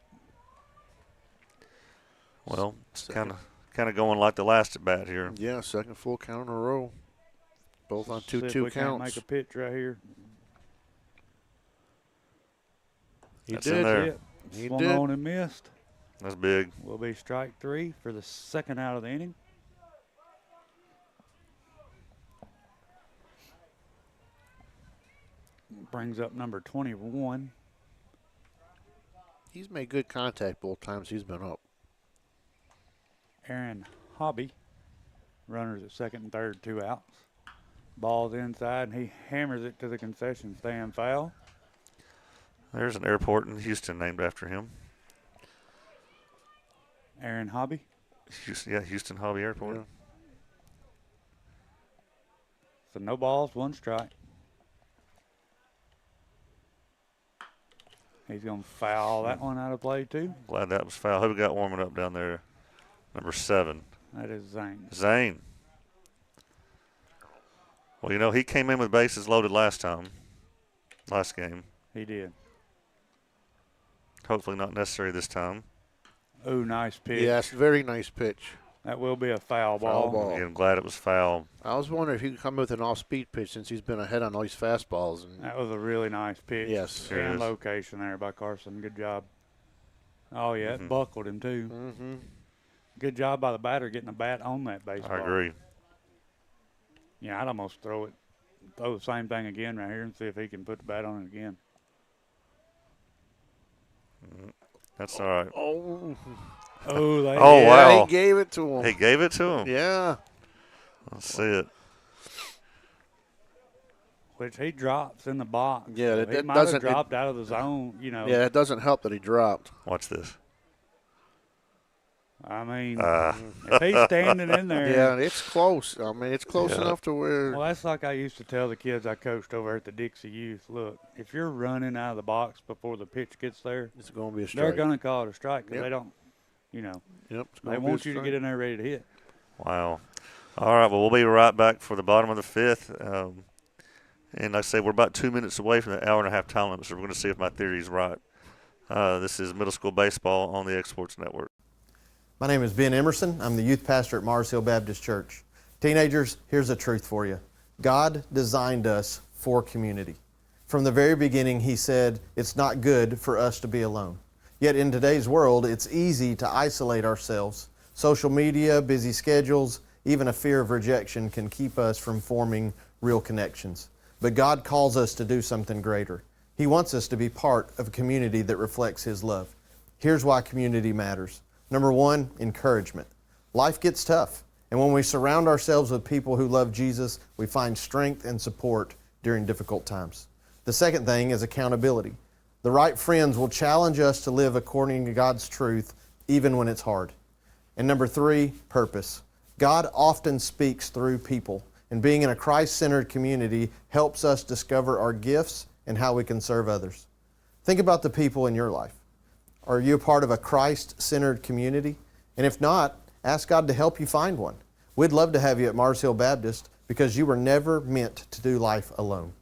Well, it's kind of going like the last at bat here. Yeah, second full count in a row. Both on See if 2-2 we can't counts. make a pitch right here. He That's in did. there. It. He Swung did. on and missed. That's big. Will be strike 3 for the second out of the inning. Brings up number 21. He's made good contact both times he's been up. Aaron Hobby. Runners at second and third, 2 outs. Ball's inside, and he hammers it to the concession stand foul. There's an airport in Houston named after him. Aaron Hobby. Houston Hobby Airport. Yeah. So no balls, 1 strike. He's going to foul that one out of play, too. Glad that was foul. Who we got warming up down there? Number 7. That is Zane. Zane. Well, you know, he came in with bases loaded last game. He did. Hopefully not necessary this time. Ooh, nice pitch. Yes, very nice pitch. That will be a foul ball. Foul ball. Again, I'm glad it was foul. I was wondering if he could come with an off-speed pitch since he's been ahead on all these fastballs. And That was a really nice pitch. Yes. Sure And is. location there by Carson. Good job. Oh, yeah, it buckled him, too. Mm-hmm. Good job by the batter getting the bat on that baseball. I agree. Yeah, I'd almost throw the same thing again right here and see if he can put the bat on it again. That's all right. Oh, wow. He gave it to him. He gave it to him. Yeah. Let's see it. Which he drops in the box. Yeah, so that he might doesn't have dropped out of the zone, you know. Yeah, it doesn't help that he dropped. Watch this. I mean, if he's standing in there. Yeah, it's close. I mean, it's close enough to where. Well, that's like I used to tell the kids I coached over at the Dixie Youth. Look, if you're running out of the box before the pitch gets there, it's going to be a strike. They're going to call it a strike because they don't, you know. Yep. They want you to get in there ready to hit. Wow. All right, well, we'll be right back for the bottom of the fifth. And like I say, we're about 2 minutes away from the hour-and-a-half time limit, so we're going to see if my theory is right. This is middle school baseball on the Exports Network. My name is Ben Emerson. I'm the youth pastor at Mars Hill Baptist Church. Teenagers, here's the truth for you. God designed us for community. From the very beginning, He said it's not good for us to be alone. Yet in today's world, it's easy to isolate ourselves. Social media, busy schedules, even a fear of rejection can keep us from forming real connections. But God calls us to do something greater. He wants us to be part of a community that reflects His love. Here's why community matters. Number one, encouragement. Life gets tough, and when we surround ourselves with people who love Jesus, we find strength and support during difficult times. The second thing is accountability. The right friends will challenge us to live according to God's truth, even when it's hard. And number three, purpose. God often speaks through people, and being in a Christ-centered community helps us discover our gifts and how we can serve others. Think about the people in your life. Are you a part of a Christ-centered community? And if not, ask God to help you find one. We'd love to have you at Mars Hill Baptist because you were never meant to do life alone.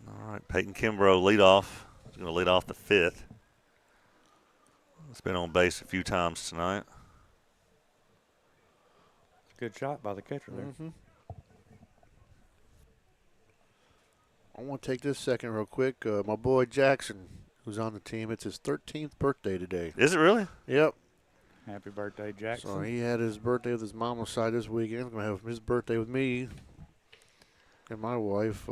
All right, Peyton Kimbrough lead off. He's going to lead off the fifth. He's been on base a few times tonight. Good shot by the catcher there. Mm-hmm. I want to take this second real quick. My boy Jackson, who's on the team, it's his 13th birthday today. Is it really? Yep. Happy birthday, Jackson. So he had his birthday with his mama's side this weekend. He's going to have his birthday with me and my wife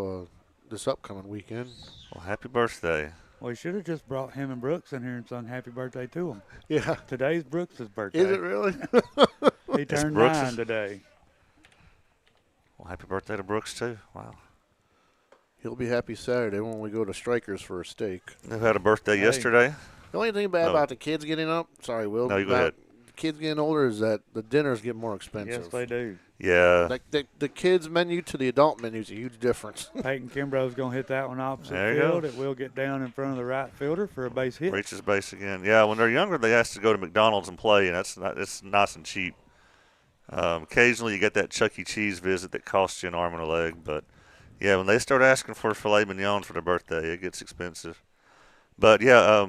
this upcoming weekend. Well, happy birthday. Well, he should have just brought him and Brooks in here and sung happy birthday to him. Yeah. Today's Brooks' birthday. Is it really? He turned 9 today. Well, happy birthday to Brooks, too. Wow. He'll be happy Saturday when we go to Strikers for a steak. Who had a birthday yesterday? The only thing bad about the kids getting up, sorry, Will. No, you go ahead. Kids getting older is that the dinners get more expensive. Yes, they do. Yeah. Like the kids' menu to the adult menu is a huge difference. Peyton Kimbrough's going to hit that one opposite There you field. go. It will get down in front of the right fielder for a base hit. Reaches base again. Yeah, when they're younger, they ask to go to McDonald's and play, and it's nice and cheap. Occasionally, you get that Chuck E. Cheese visit that costs you an arm and a leg, but yeah, when they start asking for filet mignon for their birthday, it gets expensive. But yeah,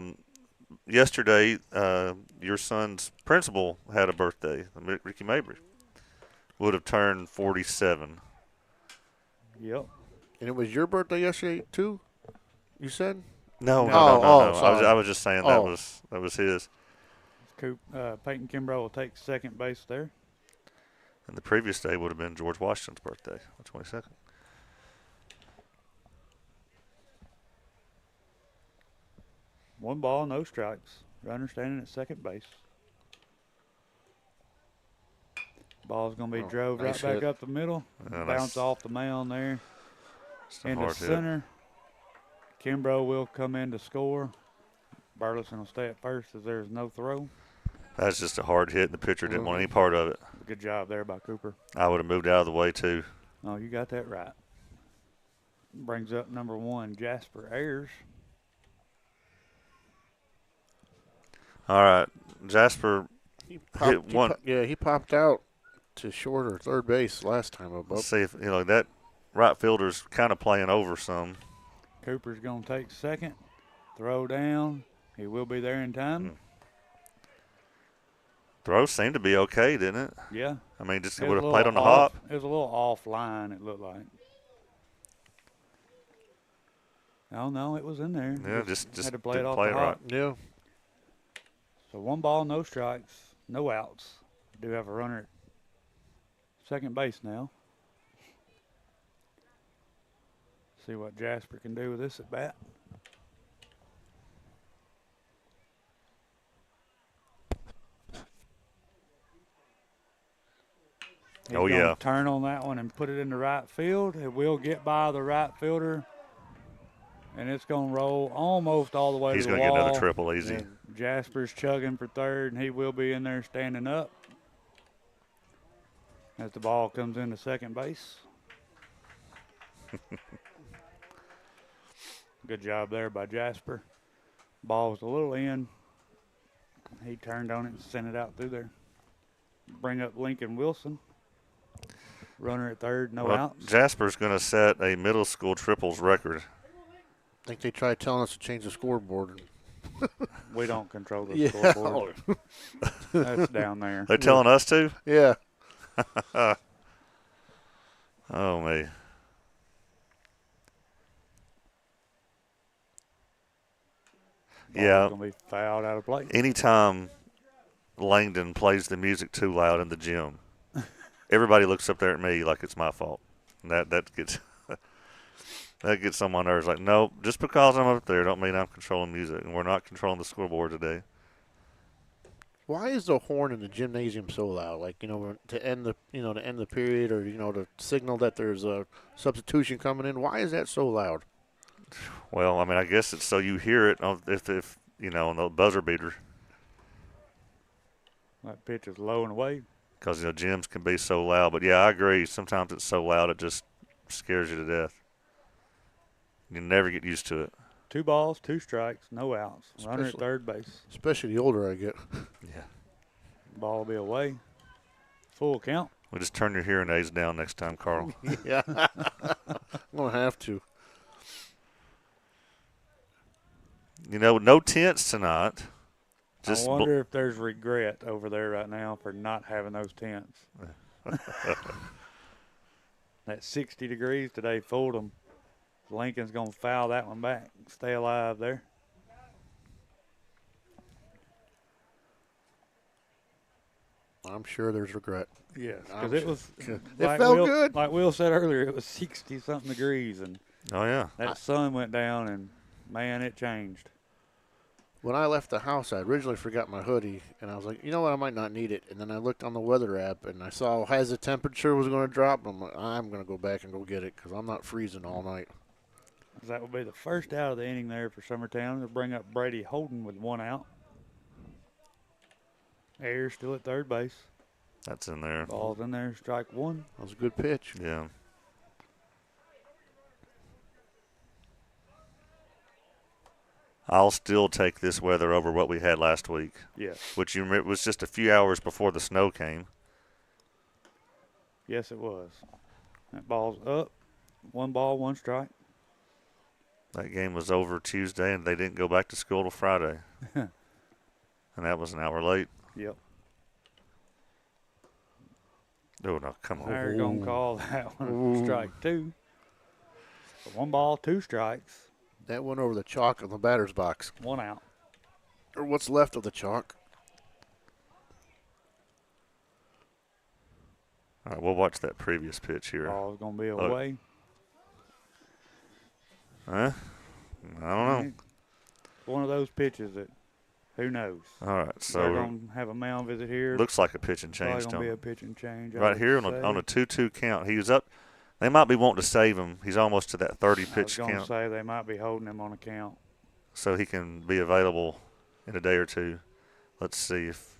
yesterday, your son's principal had a birthday. Ricky Mabry would have turned 47. Yep. And it was your birthday yesterday too? You said? No. Sorry. I was just saying that was his. Peyton Kimbrough will take second base there. And the previous day would have been George Washington's birthday, the 22nd. One ball, no strikes. Runner standing at second base. Ball's going to be drove nice right hit. back up the middle. Bounce off the mound there. Into center. Kimbrough will come in to score. Burleson will stay at first as there's no throw. That's just a hard hit, and the pitcher didn't want any part of it. Good job there by Cooper. I would have moved out of the way, too. Oh, you got that right. Brings up number 1, Jasper Ayers. All right. Jasper hit one. He popped out to short or third base last time. Let's see if, that right fielder's kind of playing over some. Cooper's going to take second. Throw down. He will be there in time. Throw seemed to be okay, didn't it? Yeah. I mean, just It would was have a played on the little off- hop. It was a little offline, it looked like. Oh, no, it was in there. Yeah, just had to play it didn't off play the it hop. right. Yeah. So 1 ball, no strikes, no outs. Do have a runner at second base now. See what Jasper can do with this at bat. He's Oh, gonna yeah. turn on that one and put it in the right field. It will get by the right fielder, and it's going to roll almost all the way He's to the gonna wall. get another triple easy. And Jasper's chugging for third, and he will be in there standing up as the ball comes into second base. Good job there by Jasper. Ball was a little in. He turned on it and sent it out through there. Bring up Lincoln Wilson. Runner at third, no Well, outs. Jasper's going to set a middle school triples record. I think they tried telling us to change the scoreboard. We don't control the Yeah. scoreboard. That's down there. They're telling us to? Yeah. Oh, me. Yeah. Going to be fouled out of play. Anytime Langdon plays the music too loud in the gym, everybody looks up there at me like it's my fault. And that gets that gets on my nerves. Like, no, just because I'm up there don't mean I'm controlling music, and we're not controlling the scoreboard today. Why is the horn in the gymnasium so loud? Like, to end the period, or to signal that there's a substitution coming in. Why is that so loud? Well, I mean, I guess it's so you hear it on if on the buzzer beater. That pitch is low and away. Because gyms can be so loud. But yeah, I agree. Sometimes it's so loud it just scares you to death. You never get used to it. 2 balls, 2 strikes, no outs. Runner at third base. Especially the older I get. Yeah. Ball will be away. Full count. Well, just turn your hearing aids down next time, Carl. Yeah. I'm going to have to. No tents tonight. I wonder if there's regret over there right now for not having those tents. That 60 degrees today fooled them. Lincoln's going to foul that one back. Stay alive there. I'm sure there's regret. Yes, because it was. It like felt Will, good. Like Will said earlier, it was 60-something degrees. And oh, yeah. That sun went down, and, man, it changed. When I left the house, I originally forgot my hoodie, and I was like, you know what, I might not need it. And then I looked on the weather app, and I saw as the temperature was going to drop. I'm like, I'm going to go back and go get it because I'm not freezing all night. That will be the first out of the inning there for Summertown. They'll bring up Brady Holden with 1 out. Ayers still at third base. That's in there. Ball's in there, strike 1. That was a good pitch. Yeah. I'll still take this weather over what we had last week. Yes. Which you remember was just a few hours before the snow came. Yes, it was. That ball's up. 1 ball, 1 strike. That game was over Tuesday, and they didn't go back to school till Friday. And that was an hour late. Yep. Oh, no, come on. They're going to call that one strike 2. So 1 ball, 2 strikes. That went over the chalk on the batter's box. 1 out. Or what's left of the chalk. All right, we'll watch that previous pitch here. Ball's going to be Look. away. Huh? I don't know. One of those pitches that who knows. All right, so they're going to have a mound visit here. Looks like a pitch and change. Probably going to be a pitch and change. Right here on a 2-2 count. He was up. They might be wanting to save him. He's almost to that 30 pitch I was going count. to say they might be holding him on a count. So he can be available in a day or two. Let's see if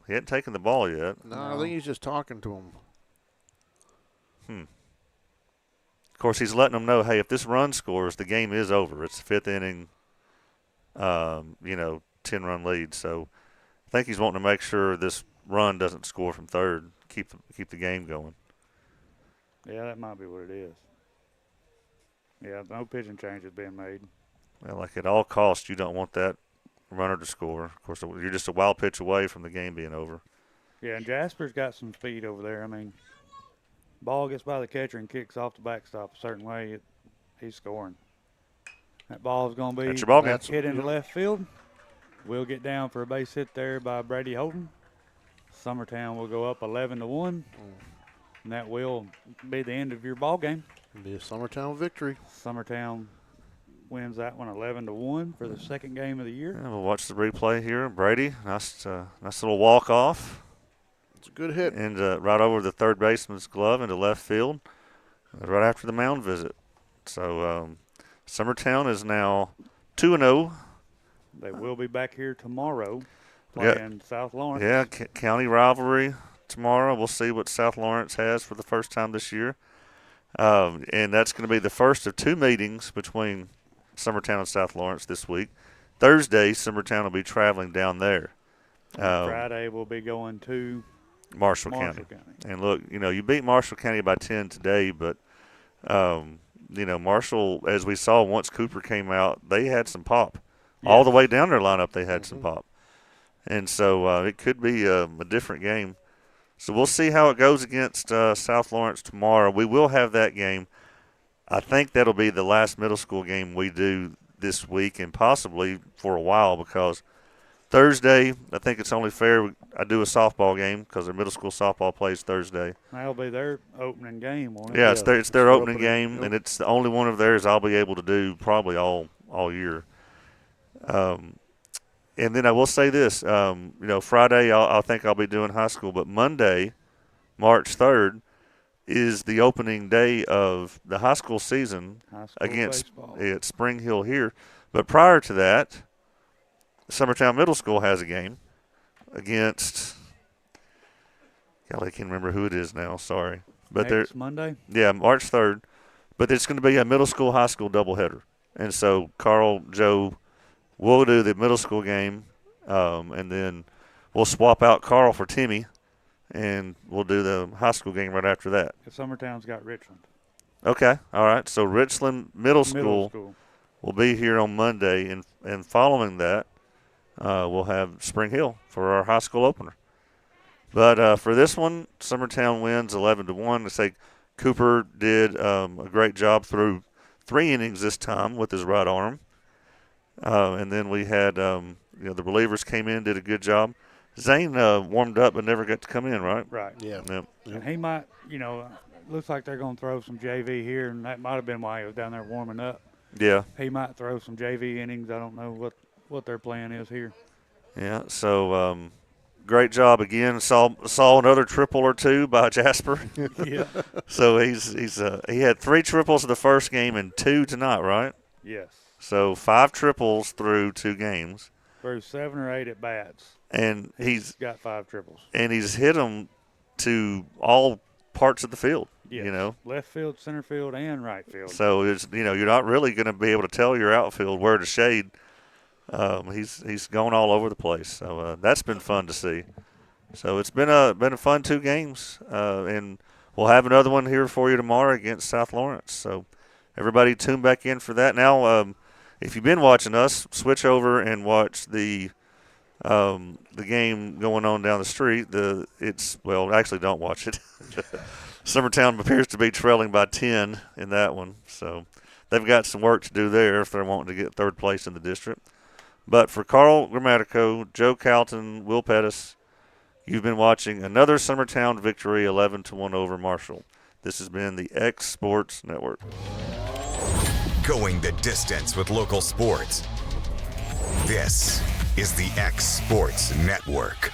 he hadn't taken the ball yet. No, I think he's just talking to him. Of course, he's letting them know, hey, if this run scores, the game is over. It's the 5th inning, 10-run lead. So I think he's wanting to make sure this run doesn't score from third, keep the game going. Yeah, that might be what it is. Yeah, no pitching change is being made. Well, like at all costs, you don't want that runner to score. Of course, you're just a wild pitch away from the game being over. Yeah, and Jasper's got some speed over there. I mean, ball gets by the catcher and kicks off the backstop a certain way, he's scoring. That ball is going to be That's your ball game. hit into left field. We'll get down for a base hit there by Brady Holden. Summertown will go up 11-1, and that will be the end of your ball game. It'll be a Summertown victory. Summertown wins that one 11-1 for the second game of the year. Yeah, we'll watch the replay here. Brady, nice little walk off. It's a good hit. And right over the third baseman's glove into left field, right after the mound visit. So Summertown is now 2-0. They will be back here tomorrow playing South Lawrence. Yeah, county rivalry tomorrow. We'll see what South Lawrence has for the first time this year. And that's going to be the first of two meetings between Summertown and South Lawrence this week. Thursday, Summertown will be traveling down there. Friday we'll be going to Marshall County. And look, you beat Marshall County by 10 today, but, Marshall, as we saw once Cooper came out, they had some pop. Yes. All the way down their lineup, they had some pop. And so it could be a different game. So we'll see how it goes against South Lawrence tomorrow. We will have that game. I think that'll be the last middle school game we do this week and possibly for a while, because Thursday, I think it's only fair I do a softball game because their middle school softball plays Thursday. That'll be their opening game, won't it? Yeah, it's their opening game, and it's the only one of theirs I'll be able to do probably all year. And then I will say this, Friday I think I'll be doing high school, but Monday, March 3rd, is the opening day of the high school season against at Spring Hill here. But prior to that, Summertown Middle School has a game against, golly, I can't remember who it is now, sorry. But next Monday? Yeah, March 3rd. But it's going to be a middle school, high school doubleheader. And so Carl, Joe, we'll do the middle school game, and then we'll swap out Carl for Timmy, and we'll do the high school game right after that. Summertown's got Richland. Okay, all right. So Richland Middle School will be here on Monday, and following that, we'll have Spring Hill for our high school opener. But for this one, Summertown wins 11-1. I say Cooper did a great job through 3 innings this time with his right arm. And then we had, the relievers came in, did a good job. Zane warmed up but never got to come in, right? Right. Yeah. Yep. And he might, looks like they're going to throw some JV here, and that might have been why he was down there warming up. Yeah. He might throw some JV innings. I don't know what their plan is here. Yeah, so great job again. Saw another triple or two by Jasper. Yeah. So he had 3 triples in the first game and 2 tonight, right? Yes. So 5 triples through 2 games. Through 7 or 8 at bats. And he's got 5 triples. And he's hit them to all parts of the field. Yes. Left field, center field, and right field. So you're not really going to be able to tell your outfield where to shade. He's going all over the place. So that's been fun to see. So it's been a fun 2 games, and we'll have another one here for you tomorrow against South Lawrence. So everybody tune back in for that. Now, if you've been watching us, switch over and watch the game going on down the street. Actually don't watch it. Summertown appears to be trailing by 10 in that one. So they've got some work to do there if they're wanting to get 3rd place in the district. But for Carl Grammatico, Joe Calton, Will Pettis, you've been watching another Summertown victory, 11-1 over Marshall. This has been the X Sports Network. Going the distance with local sports. This is the X Sports Network.